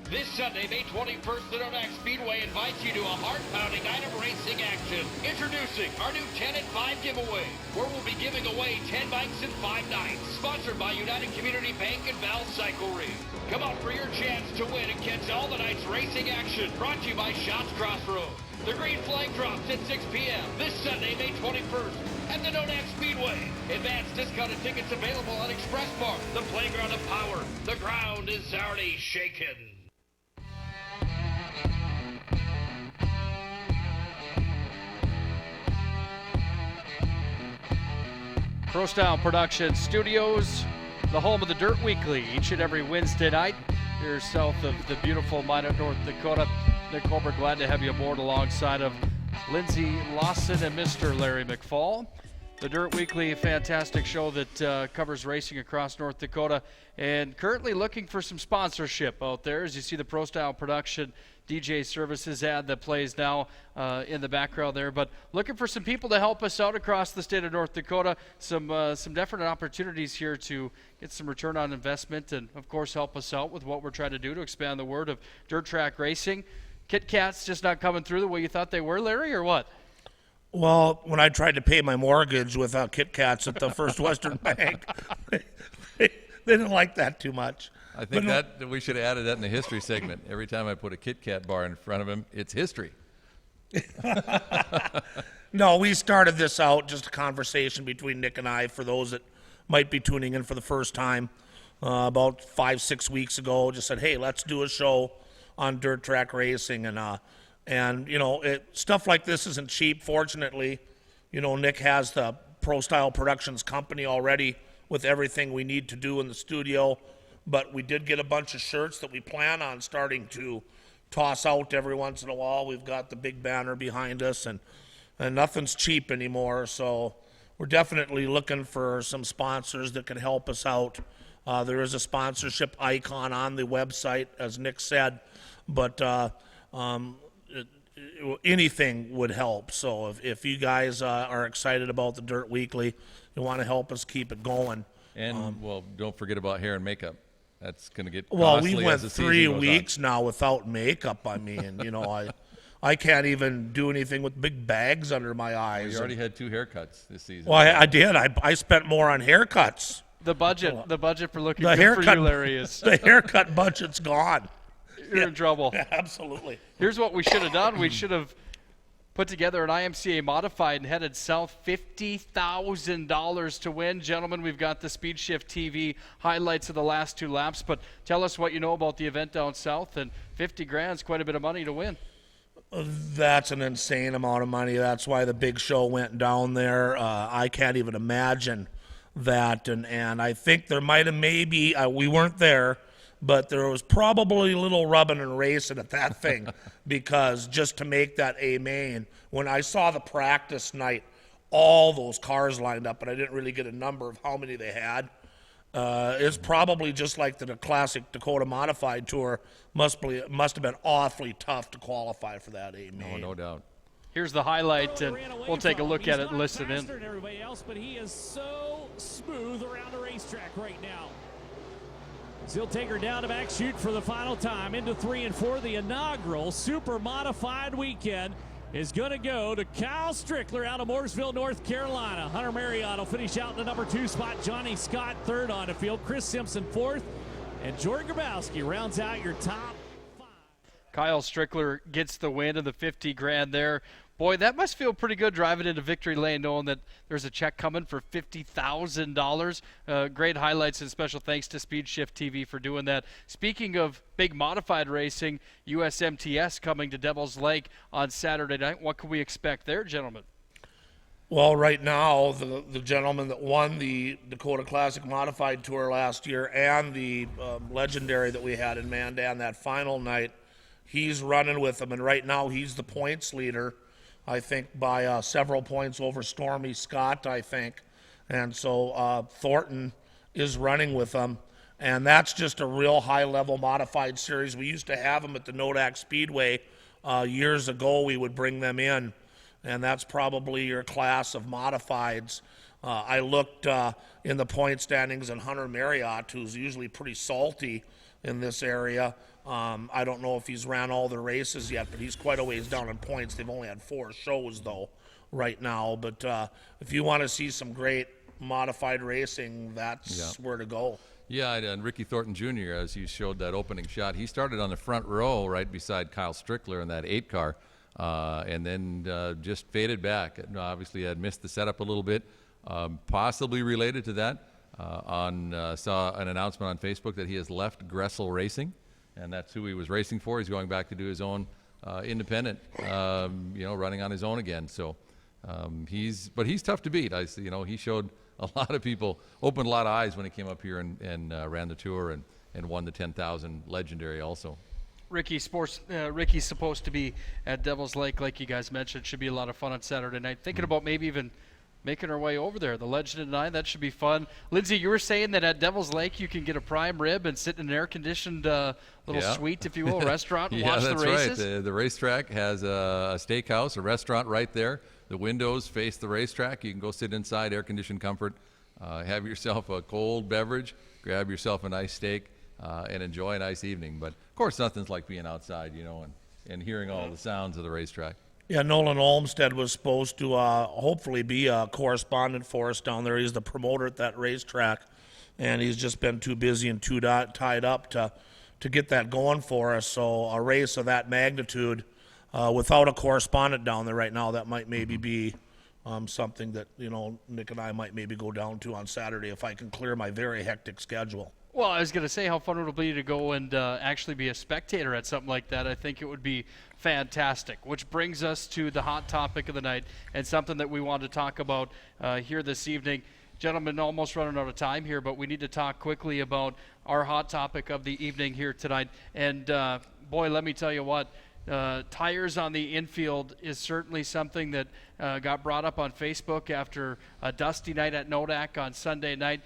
This Sunday, May 21st, the Nodak Speedway invites you to a heart-pounding night of racing action. Introducing our new 10 and 5 giveaway, where we'll be giving away 10 bikes and 5 nights. Sponsored by United Community Bank and Val Cycle Ring. Come out for your chance to win and catch all the night's racing action. Brought to you by Shots Crossroads. The green flag drops at 6 p.m. this Sunday, May 21st at the Nodak Speedway. Advanced discounted tickets available on Express Park, the playground of power. The ground is already shaken. Pro Style Production Studios, the home of the Dirt Weekly, each and every Wednesday night here south of the beautiful Minot, North Dakota. Nick Hulberg, glad to have you aboard alongside of Lindsay, Lawson, and Mr. Larry McFall. The Dirt Weekly, a fantastic show that covers racing across North Dakota, and currently looking for some sponsorship out there. As you see the Pro Style Production DJ Services ad that plays now in the background there, but looking for some people to help us out across the state of North Dakota. Some definite opportunities here to get some return on investment and, of course, help us out with what we're trying to do to expand the word of dirt track racing. Kit Kats just not coming through the way you thought they were, Larry, or what? Well, when I tried to pay my mortgage with Kit Kats at the First Western Bank, they didn't like that too much. I think that we should have added that in the history segment. Every time I put a Kit Kat bar in front of him, it's history. No, we started this out, just a conversation between Nick and I, for those that might be tuning in for the first time, about 5-6 weeks ago. Just said, hey, let's do a show on dirt track racing, and you know, stuff like this isn't cheap. Fortunately, you know, Nick has the Pro Style Productions company already with everything we need to do in the studio, but we did get a bunch of shirts that we plan on starting to toss out every once in a while. We've got the big banner behind us, and nothing's cheap anymore, so we're definitely looking for some sponsors that can help us out. There is a sponsorship icon on the website, as Nick said, but anything would help. So if you guys are excited about the Dirt Weekly, you want to help us keep it going. And, well, don't forget about hair and makeup. That's going to get well, costly. we went as the 3 season goes weeks now without makeup. I mean, you know, I can't even do anything with big bags under my eyes. Well, you already had 2 haircuts this season. Well, I did. I spent more on haircuts. The budget for looking good for you, Larry, is the haircut budget's gone. You're in trouble. Yeah, absolutely. Here's what we should have done. We should have put together an IMCA modified and headed south, $50,000 to win. Gentlemen, we've got the Speed Shift TV highlights of the last 2 laps, but tell us what you know about the event down south, and 50 grand is quite a bit of money to win. That's an insane amount of money. That's why the big show went down there. I can't even imagine that, and I think there might have maybe, we weren't there, but there was probably a little rubbing and racing at that thing because just to make that A main, when I saw the practice night, all those cars lined up, and I didn't really get a number of how many they had. It's probably just like the classic Dakota Modified Tour. Must have been awfully tough to qualify for that A main. No doubt. Here's the highlight, and we'll take a look at it and listen in. Than everybody else, but he is so smooth around the racetrack right now. So he'll take her down to back chute for the final time into 3 and 4. The inaugural super modified weekend is going to go to Kyle Strickler out of Mooresville, North Carolina. Hunter Marriott will finish out in the number 2 spot. Johnny Scott third on the field. Chris Simpson fourth. And Jordan Grabowski rounds out your top 5. Kyle Strickler gets the win of the $50,000 there. Boy, that must feel pretty good driving into victory lane knowing that there's a check coming for $50,000. Great highlights and special thanks to Speed Shift TV for doing that. Speaking of big modified racing, USMTS coming to Devil's Lake on Saturday night. What can we expect there, gentlemen? Well, right now, the gentleman that won the Dakota Classic Modified Tour last year and the Legendary that we had in Mandan that final night, he's running with them, and right now he's the points leader, I think, by several points over Stormy Scott, I think. And so Thornton is running with them, and that's just a real high-level modified series. We used to have them at the Nodak Speedway years ago. We would bring them in, and that's probably your class of modifieds. I looked in the point standings, and Hunter Marriott, who's usually pretty salty in this area, I don't know if he's ran all the races yet, but he's quite a ways down in points. They've only had 4 shows, though, right now. But if you want to see some great modified racing, that's where to go. Yeah, and Ricky Thornton Jr., as you showed that opening shot, he started on the front row right beside Kyle Strickler in that 8 car, and then just faded back. Obviously had missed the setup a little bit, possibly related to that. Saw an announcement on Facebook that he has left Gressel Racing, and that's who he was racing for. He's going back to do his own independent, running on his own again. So he's tough to beat. He showed a lot of people, opened a lot of eyes when he came up here and ran the tour and won the 10,000 Legendary also. Ricky's supposed to be at Devil's Lake, like you guys mentioned. Should be a lot of fun on Saturday night. Thinking about maybe even making our way over there. The Legend and I, that should be fun. Lindsay, you were saying that at Devil's Lake you can get a prime rib and sit in an air-conditioned little suite, if you will, restaurant and watch the races? Yeah, that's right. The racetrack has a steakhouse, a restaurant right there. The windows face the racetrack. You can go sit inside, air-conditioned comfort, have yourself a cold beverage, grab yourself a nice steak, and enjoy a nice evening. But, of course, nothing's like being outside, and hearing all the sounds of the racetrack. Yeah, Nolan Olmsted was supposed to hopefully be a correspondent for us down there. He's the promoter at that racetrack, and he's just been too busy and too tied up to get that going for us. So a race of that magnitude without a correspondent down there right now, that might maybe be something that, Nick and I might maybe go down to on Saturday if I can clear my very hectic schedule. Well, I was going to say how fun it'll be to go and actually be a spectator at something like that. I think it would be fantastic, which brings us to the hot topic of the night and something that we want to talk about here this evening. Gentlemen, almost running out of time here, but we need to talk quickly about our hot topic of the evening here tonight. And, boy, let me tell you what, tires on the infield is certainly something that got brought up on Facebook after a dusty night at Nodak on Sunday night.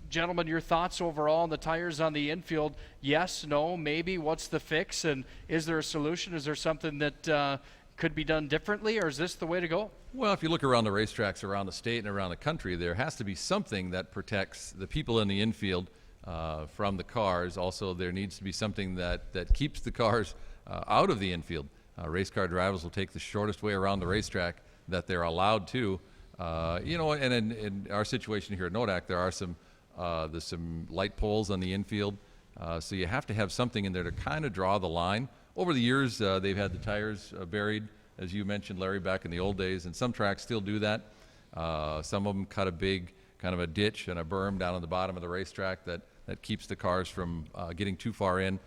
Gentlemen, your thoughts overall on the tires on the infield? Yes, no, maybe? What's the fix? And is there a solution? Is there something that could be done differently, or is this the way to go? Well, if you look around the racetracks around the state and around the country, there has to be something that protects the people in the infield from the cars. Also, there needs to be something that keeps the cars out of the infield. Race car drivers will take the shortest way around the racetrack that they're allowed to. And in our situation here at Nodak, there's some light poles on the infield, so you have to have something in there to kind of draw the line. Over the years, they've had the tires buried, as you mentioned, Larry, back in the old days, and some tracks still do that. Some of them cut a big kind of a ditch and a berm down on the bottom of the racetrack that keeps the cars from getting too far in.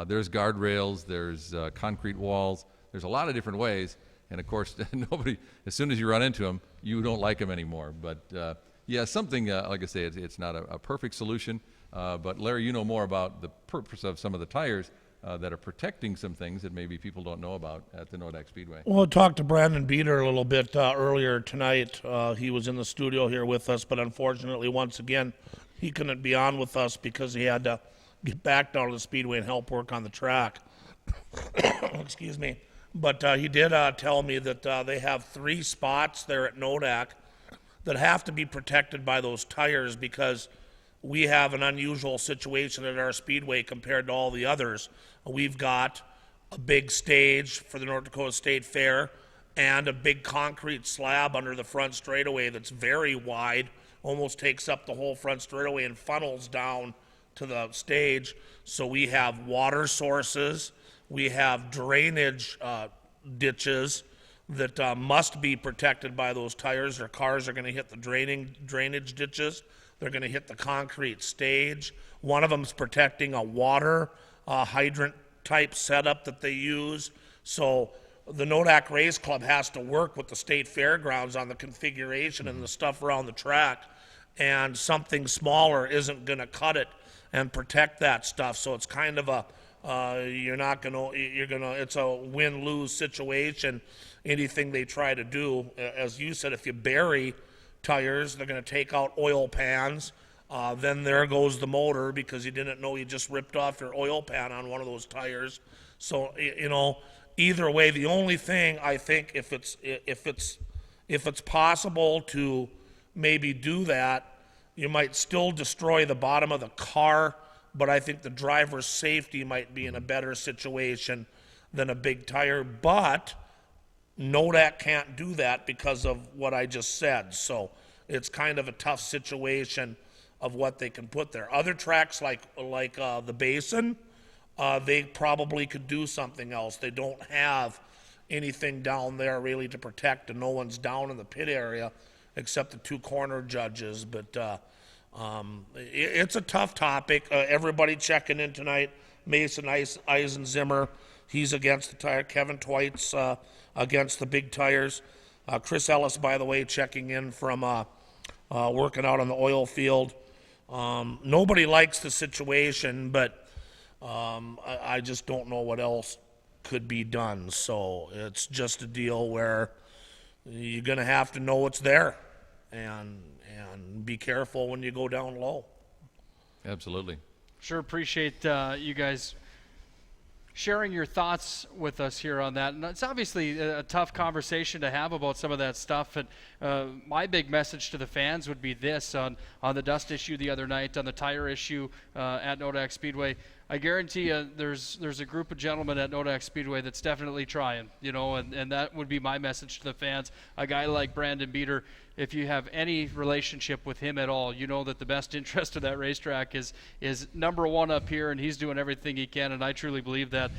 There's guardrails, there's concrete walls, there's a lot of different ways, and of course, nobody, as soon as you run into them, you don't like them anymore. But yeah, something, like I say, it's not a perfect solution, but Larry, you know more about the purpose of some of the tires that are protecting some things that maybe people don't know about at the Nodak Speedway. Well, I talked to Brandon Beater a little bit earlier tonight. He was in the studio here with us, but unfortunately, once again, he couldn't be on with us because he had to get back down to the Speedway and help work on the track. Excuse me. But he did tell me that they have 3 spots there at Nodak that have to be protected by those tires because we have an unusual situation at our speedway compared to all the others. We've got a big stage for the North Dakota State Fair and a big concrete slab under the front straightaway that's very wide, almost takes up the whole front straightaway and funnels down to the stage. So we have water sources, we have drainage ditches that must be protected by those tires. Their cars are going to hit the drainage ditches. They're going to hit the concrete stage. One of them's protecting a water hydrant type setup that they use. So the Nodak Race Club has to work with the state fairgrounds on the configuration and the stuff around the track, and something smaller isn't going to cut it and protect that stuff. So it's kind of a it's a win-lose situation. Anything they try to do, as you said, if you bury tires, they're going to take out oil pans. Then there goes the motor because you didn't know you just ripped off your oil pan on one of those tires. So either way, the only thing I think, if it's possible to maybe do that, you might still destroy the bottom of the car, but I think the driver's safety might be in a better situation than a big tire. But Nodak can't do that because of what I just said. So it's kind of a tough situation of what they can put there. Other tracks like the Basin, they probably could do something else. They don't have anything down there really to protect, and no one's down in the pit area except the 2 corner judges. But it's a tough topic. Everybody checking in tonight. Mason Eisenzimmer, he's against the tire. Kevin Twites against the big tires. Chris Ellis, by the way, checking in from working out on the oil field. Nobody likes the situation, but I just don't know what else could be done. So it's just a deal where you're going to have to know what's there and be careful when you go down low. Absolutely. Sure appreciate you guys sharing your thoughts with us here on that. And it's obviously a tough conversation to have about some of that stuff. And my big message to the fans would be this on the dust issue the other night, on the tire issue at Nodak Speedway. I guarantee you there's a group of gentlemen at Nodak Speedway that's definitely trying, and that would be my message to the fans. A guy like Brandon Beater, if you have any relationship with him at all, you know that the best interest of that racetrack is number one up here, and he's doing everything he can, and I truly believe that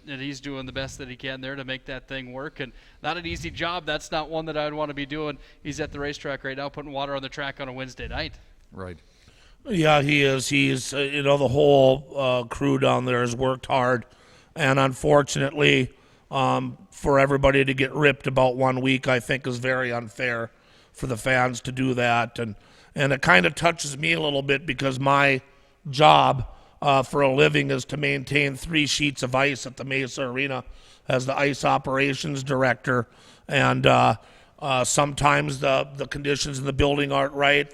he's doing the best that he can there to make that thing work. And not an easy job. That's not one that I'd want to be doing. He's at the racetrack right now putting water on the track on a Wednesday night. Right. Yeah, he is. He's, the whole crew down there has worked hard. And unfortunately, for everybody to get ripped about 1 week, I think is very unfair for the fans to do that. And it kind of touches me a little bit because my job for a living is to maintain 3 sheets of ice at the Mesa Arena as the ice operations director. And sometimes the conditions in the building aren't right.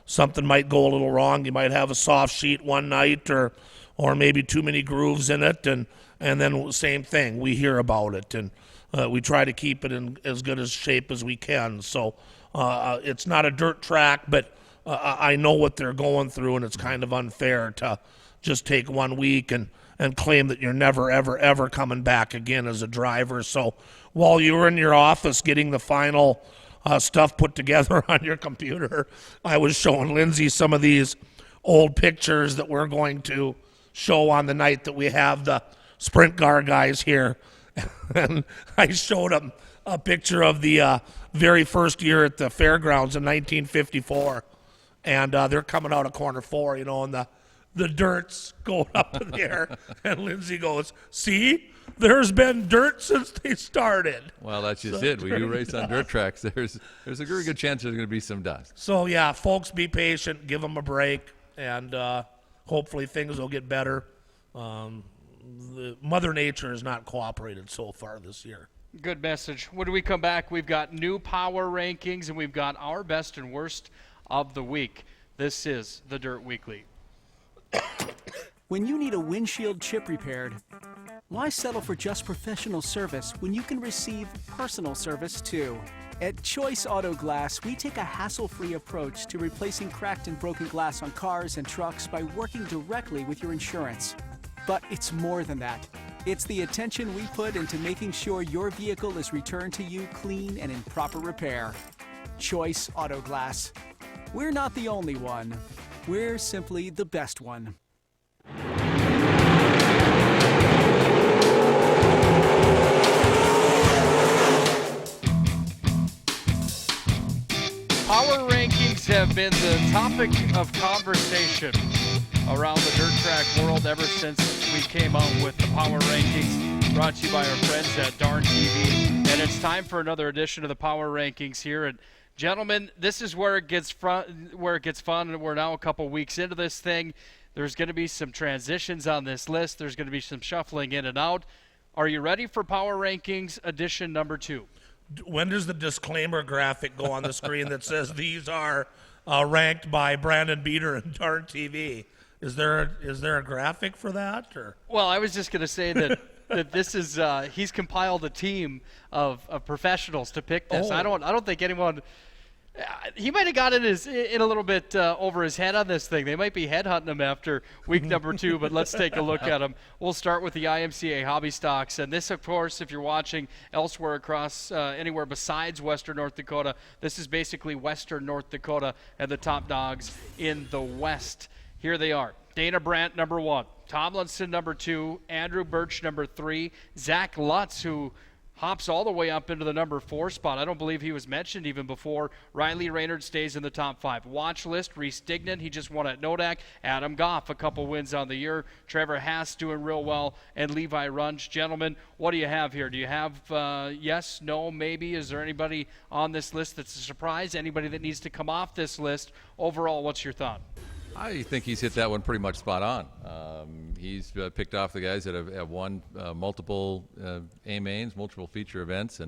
Something might go a little wrong. You might have a soft sheet one night or maybe too many grooves in it. And then same thing, we hear about it. And we try to keep it in as good a shape as we can. So it's not a dirt track, but I know what they're going through, and it's kind of unfair to just take 1 week and claim that you're never, ever, ever coming back again as a driver. So while you were in your office getting the final stuff put together on your computer, I was showing Lindsay some of these old pictures that we're going to show on the night that we have the sprint car guys here. And I showed them a picture of the very first year at the fairgrounds in 1954. And they're coming out of corner 4, and the dirt's going up in the air. And Lindsay goes, see? There's been dirt since they started. Well, that's just it. When you race on dirt tracks, there's a very good chance there's going to be some dust. So, yeah, folks, be patient. Give them a break, and hopefully things will get better. Mother Nature has not cooperated so far this year. Good message. When we come back, we've got new power rankings, and we've got our best and worst of the week. This is the Dirt Weekly. When you need a windshield chip repaired, Why settle for just professional service when you can receive personal service too? At Choice Auto Glass, we take a hassle-free approach to replacing cracked and broken glass on cars and trucks by working directly with your insurance. But it's more than that. It's the attention we put into making sure your vehicle is returned to you clean and in proper repair. Choice Auto Glass. We're not the only one. We're simply the best one. Power rankings have been the topic of conversation around the dirt track world ever since we came out with the Power Rankings, brought to you by our friends at Darn TV. And it's time for another edition of the Power Rankings here. And gentlemen, this is where it gets fun. And we're now a couple weeks into this thing. There's going to be some transitions on this list. There's going to be some shuffling in and out. Are you ready for Power Rankings edition number 2? When does the disclaimer graphic go on the screen that says these are ranked by Brandon Beater and Darn TV? Is there a graphic for that? Or? Well, I was just going to say that this is he's compiled a team of professionals to pick this. Oh. I don't think anyone. He might have gotten in a little bit over his head on this thing. They might be headhunting him after week number 2, but let's take a look at him. We'll start with the IMCA Hobby Stocks. And this, of course, if you're watching elsewhere across anywhere besides Western North Dakota, this is basically Western North Dakota and the top dogs in the West. Here they are. Dana Brandt, number 1. Tomlinson, number 2. Andrew Birch, number 3. Zach Lutz, who hops all the way up into the number 4 spot. I don't believe he was mentioned even before. Riley Raynard stays in the top 5. Watch list, Reese Dignan, he just won at Nodak. Adam Goff, a couple wins on the year. Trevor Haas doing real well. And Levi Runge. Gentlemen, what do you have here? Do you have yes, no, maybe? Is there anybody on this list that's a surprise? Anybody that needs to come off this list? Overall, what's your thought? I think he's hit that one pretty much spot on. He's picked off the guys that have won multiple A-mains, multiple feature events,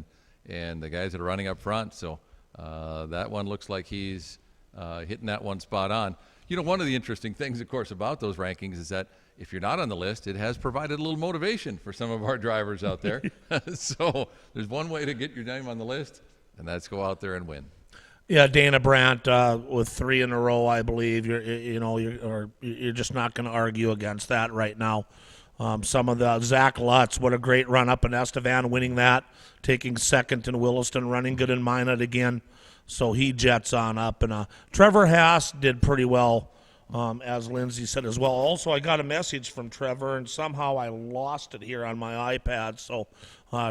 and the guys that are running up front. So that one looks like he's hitting that one spot on. You know, one of the interesting things, of course, about those rankings is that if you're not on the list, it has provided a little motivation for some of our drivers out there. So there's one way to get your name on the list, and that's go out there and win. Yeah, Dana Brandt with 3 in a row, I believe. You're just not going to argue against that right now. Some of the Zach Lutz, what a great run up in Estevan, winning that, taking second in Williston, running good in Minot again. So he jets on up. And Trevor Haas did pretty well, as Lindsay said as well. Also, I got a message from Trevor, and somehow I lost it here on my iPad. So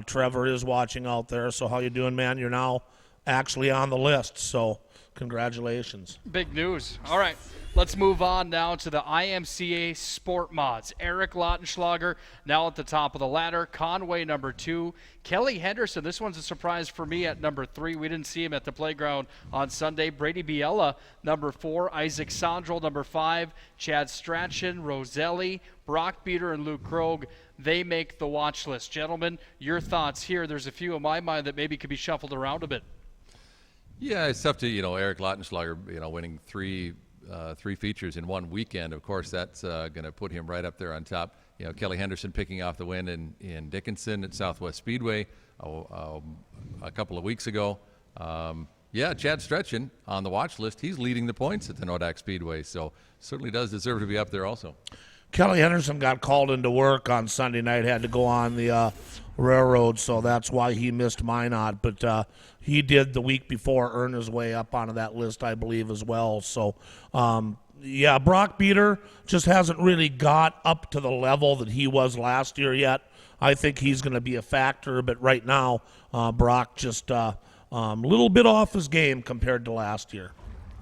Trevor is watching out there. So how you doing, man? You're now actually on the list, so congratulations. Big news. All right, let's move on now to the IMCA Sport Mods. Eric Lautenschlager now at the top of the ladder. Conway, number 2. Kelly Henderson, this one's a surprise for me at number 3. We didn't see him at the playground on Sunday. Brady Biella, number 4. Isaac Sondrel, number 5. Chad Strachan, Roselli, Brock Beater, and Luke Krogh. They make the watch list. Gentlemen, your thoughts here. There's a few in my mind that maybe could be shuffled around a bit. Yeah, it's tough to, Eric Lautenschlager, winning three features in one weekend. Of course, that's going to put him right up there on top. Kelly Henderson picking off the win in Dickinson at Southwest Speedway a couple of weeks ago. Chad Strachan on the watch list. He's leading the points at the Nodak Speedway, so certainly does deserve to be up there also. Kelly Henderson got called into work on Sunday night, had to go on the railroad, so that's why he missed Minot. But he did the week before earn his way up onto that list, I believe, as well. So, Brock Beater just hasn't really got up to the level that he was last year yet. I think he's going to be a factor, but right now, Brock just a little bit off his game compared to last year.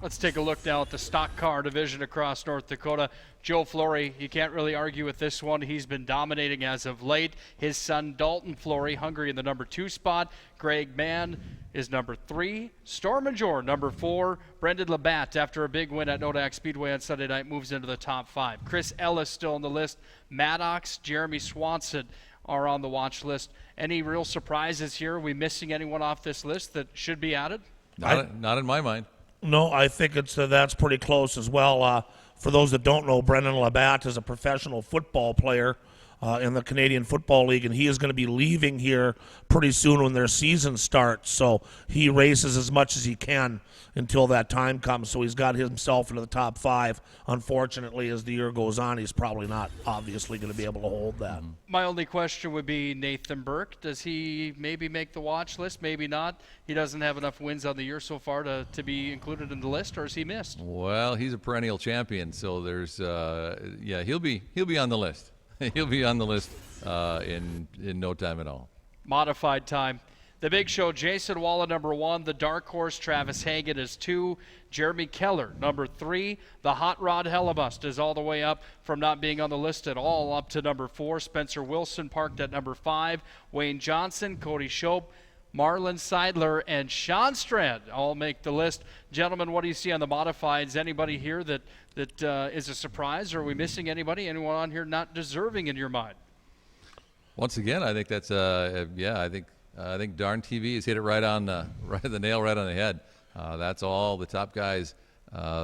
Let's take a look now at the stock car division across North Dakota. Joe Flory, you can't really argue with this one. He's been dominating as of late. His son, Dalton Flory, hungry in the number 2 spot. Greg Mann is number 3. Stormager, number 4. Brendan Labatt, after a big win at Nodak Speedway on Sunday night, moves into the top 5. Chris Ellis still on the list. Maddox, Jeremy Swanson are on the watch list. Any real surprises here? Are we missing anyone off this list that should be added? Not in my mind. No, I think that's pretty close as well. For those that don't know, Brendan Labatt is a professional football player. in the Canadian Football League, and he is going to be leaving here pretty soon when their season starts. So he races as much as he can until that time comes. So he's got himself into the top 5. Unfortunately, as the year goes on, he's probably not obviously going to be able to hold that. My only question would be Nathan Burke. Does he maybe make the watch list? Maybe not. He doesn't have enough wins on the year so far to be included in the list, or is he missed? Well, he's a perennial champion, so there's he'll be on the list. He'll be on the list in no time at all. Modified time. The Big Show, Jason Walla, number 1. The Dark Horse, Travis Hagen, is 2. Jeremy Keller, number 3. The Hot Rod Hellebust is all the way up from not being on the list at all up to number 4. Spencer Wilson parked at number 5. Wayne Johnson, Cody Shope, Marlon Seidler, and Sean Strand all make the list. Gentlemen, what do you see on the modifieds? Anybody here that is a surprise, or are we missing anybody? Anyone on here not deserving in your mind? Once again, I think that's I think Darn TV has hit it right on the nail right on the head. That's all the top guys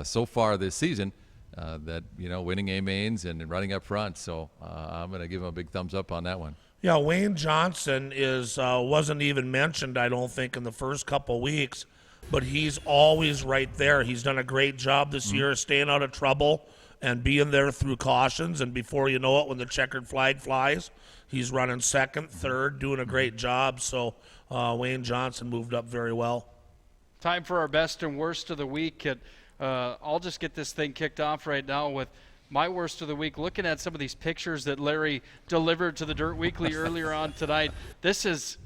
so far this season that winning A-mains and running up front. So I'm going to give him a big thumbs up on that one. Yeah, Wayne Johnson wasn't even mentioned, I don't think, in the first couple weeks, but he's always right there. He's done a great job this year staying out of trouble and being there through cautions, and before you know it, when the checkered flag flies, he's running second, third, doing a great job. So Wayne Johnson moved up very well. Time for our best and worst of the week. And I'll just get this thing kicked off right now with my worst of the week. Looking at some of these pictures that Larry delivered to the Dirt Weekly earlier on tonight, this is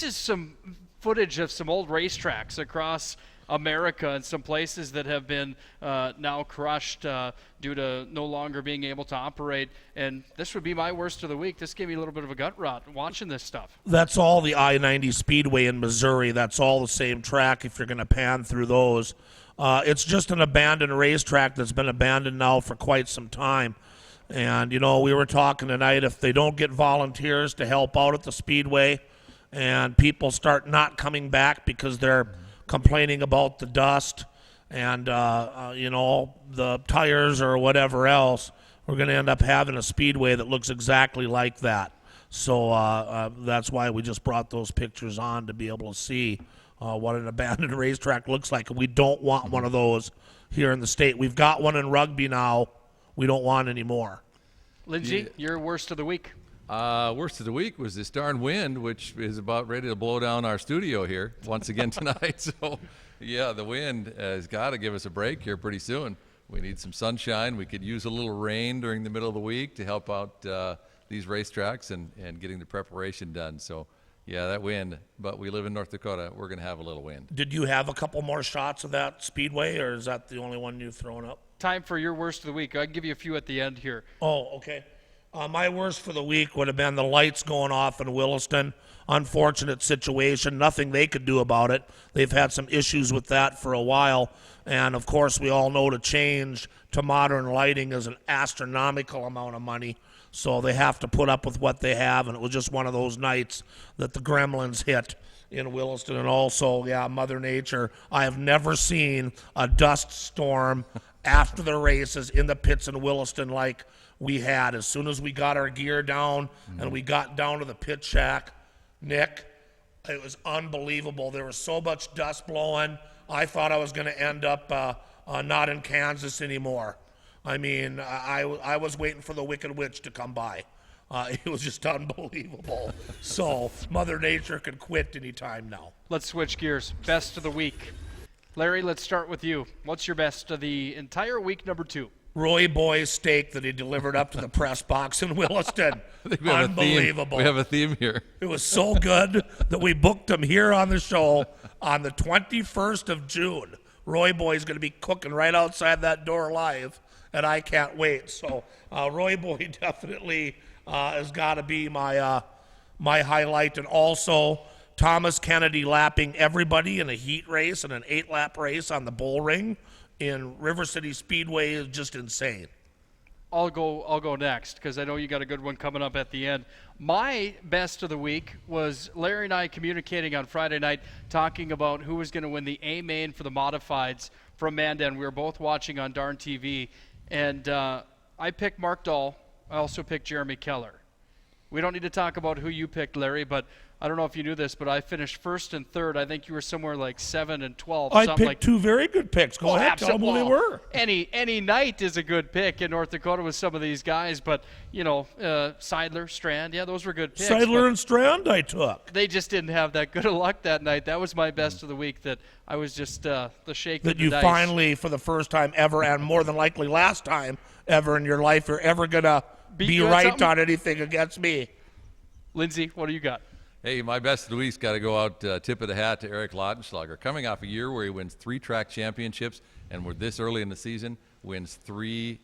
some footage of some old racetracks across America and some places that have been now crushed due to no longer being able to operate. And this would be my worst of the week. This gave me a little bit of a gut rot watching this stuff. That's all the I-90 Speedway in Missouri. That's all the same track if you're going to pan through those. It's just an abandoned racetrack that's been abandoned now for quite some time. And, we were talking tonight, if they don't get volunteers to help out at the Speedway and people start not coming back because they're complaining about the dust and, the tires or whatever else, we're going to end up having a Speedway that looks exactly like that. So that's why we just brought those pictures on, to be able to see what an abandoned racetrack looks like. And we don't want one of those here in the state. We've got one in Rugby now. We don't want any more. Lindsay, your worst of the week. Worst of the week was this darn wind, which is about ready to blow down our studio here once again tonight. So, yeah, the wind has got to give us a break here pretty soon. We need some sunshine. We could use a little rain during the middle of the week to help out these racetracks and getting the preparation done. So, yeah, that wind. But we live in North Dakota. We're going to have a little wind. Did you have a couple more shots of that Speedway, or is that the only one you've thrown up? Time for your worst of the week. I can give you a few at the end here. Oh, okay. My worst for the week would have been the lights going off in Williston. Unfortunate situation. Nothing they could do about it. They've had some issues with that for a while. And, of course, we all know to change to modern lighting is an astronomical amount of money. So they have to put up with what they have. And it was just one of those nights that the gremlins hit in Williston. And also, Mother Nature. I have never seen a dust storm after the races in the pits in Williston like we had. As soon as we got our gear down and we got down to the pit shack, Nick, it was unbelievable. There was so much dust blowing. I thought I was going to end up not in Kansas anymore. I mean, I was waiting for the Wicked Witch to come by. It was just unbelievable. So Mother Nature can quit anytime now. Let's switch gears. Best of the week. Larry, let's start with you. What's your best of the entire week, number 2? Roy Boy's steak that he delivered up to the press box in Williston. Unbelievable. We have a theme here. It was so good that we booked him here on the show on the 21st of June. Roy Boy's going to be cooking right outside that door live, and I can't wait. So Roy Boy definitely has got to be my highlight. And also Thomas Kennedy lapping everybody in a heat race and an 8-lap race on the bull ring in River City Speedway is just insane. I'll go next because I know you got a good one coming up at the end. My best of the week was Larry and I communicating on Friday night, talking about who was going to win the A-Main for the Modifieds from Mandan. We were both watching on Darn TV, and I picked Mark Dahl. I also picked Jeremy Keller. We don't need to talk about who you picked, Larry, but I don't know if you knew this, but I finished first and third. I think you were somewhere like 7 and 12. I something picked two very good picks. Go ahead, tell them who they were. Any night is a good pick in North Dakota with some of these guys, but, Seidler, Strand, yeah, those were good picks. Seidler and Strand I took. They just didn't have that good of luck that night. That was my best of the week, that I was just the shake that of the you dice. Finally, for the first time ever, and more than likely last time ever in your life, you're ever going to be right on anything against me. Lindsay, what do you got? Hey, my best of the week's got to go out tip of the hat to Eric Lautenschlager. Coming off a year where he wins 3 track championships and we're this early in the season, wins 3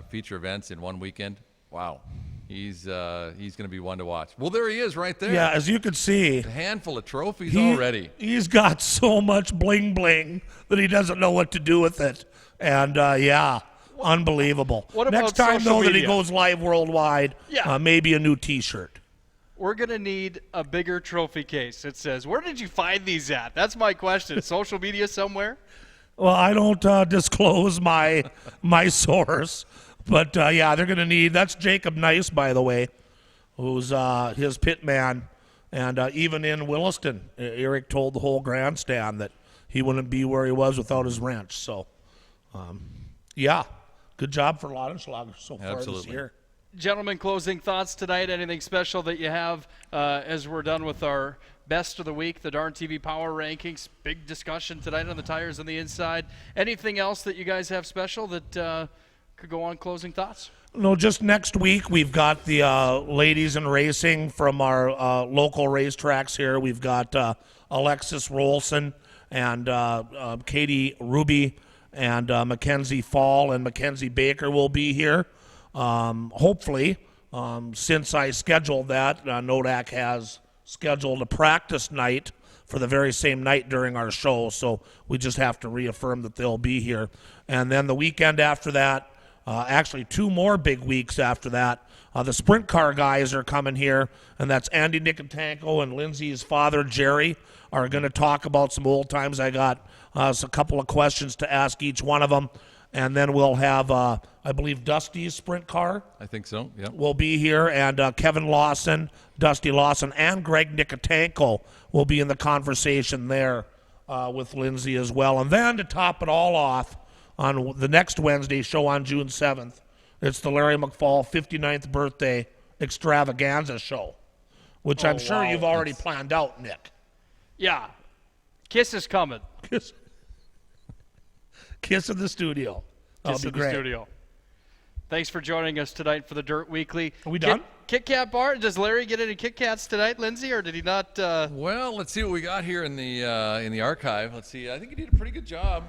feature events in one weekend. Wow. He's going to be one to watch. Well, there he is right there. Yeah, as you can see. A handful of trophies already. He's got so much bling-bling that he doesn't know what to do with it. And, unbelievable. What about next time, social though, that he media? goes live worldwide, maybe a new T-shirt. We're going to need a bigger trophy case. It says, where did you find these at? That's my question. Social media somewhere? Well, I don't disclose my source. But, they're going to need – that's Jacob Nice, by the way, who's his pit man. And even in Williston, Eric told the whole grandstand that he wouldn't be where he was without his wrench. So, good job for Lautenschlager so far this year. Gentlemen, closing thoughts tonight. Anything special that you have as we're done with our best of the week, the Darn TV Power Rankings? Big discussion tonight on the tires on the inside. Anything else that you guys have special that could go on closing thoughts? No, just next week we've got the ladies in racing from our local racetracks here. We've got Alexis Rolson and Katie Ruby and Mackenzie Fall and Mackenzie Baker will be here. Hopefully, since I scheduled that, Nodak has scheduled a practice night for the very same night during our show, so we just have to reaffirm that they'll be here. And then the weekend after that, actually 2 more big weeks after that, the sprint car guys are coming here, and that's Andy Nicotanko and Lindsay's father, Jerry, are going to talk about some old times. I got a couple of questions to ask each one of them. And then we'll have, I believe, Dusty's sprint car. I think so, yeah. Will be here, and Kevin Lawson, Dusty Lawson, and Greg Nicotanko will be in the conversation there with Lindsay as well. And then to top it all off, on the next Wednesday show on June 7th, it's the Larry McFall 59th birthday extravaganza show, which I'm sure you've already planned out, Nick. Yeah. Kiss is coming. Kiss in the studio. Kiss in the studio. Thanks for joining us tonight for the Dirt Weekly. Are we done? Kit Kat bar. Does Larry get any Kit Kats tonight, Lindsay, or did he not? Well, let's see what we got here in the archive. Let's see. I think he did a pretty good job.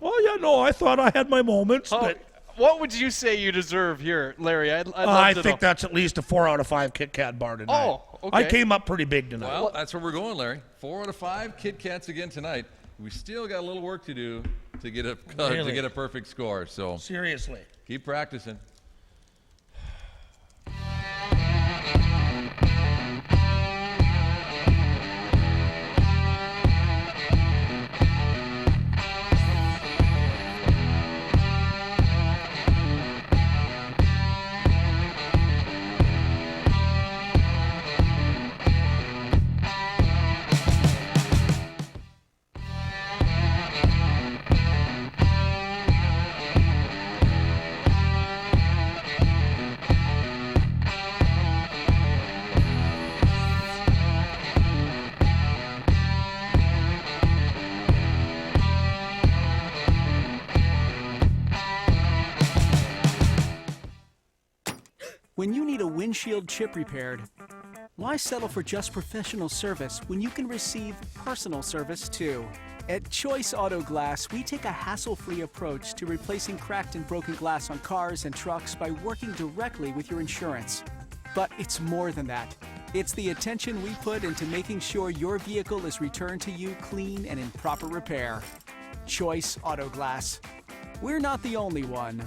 I thought I had my moments. But what would you say you deserve here, Larry? I'd love I to think know. that's at least a 4 out of 5 Kit Kat bar tonight. Oh, okay. I came up pretty big tonight. Well, that's where we're going, Larry. 4 out of 5 Kit Kats again tonight. We still got a little work to do to get a perfect score. So seriously, keep practicing. When you need a windshield chip repaired, why settle for just professional service when you can receive personal service too? At Choice Auto Glass, we take a hassle-free approach to replacing cracked and broken glass on cars and trucks by working directly with your insurance. But it's more than that. It's the attention we put into making sure your vehicle is returned to you clean and in proper repair. Choice Auto Glass. We're not the only one.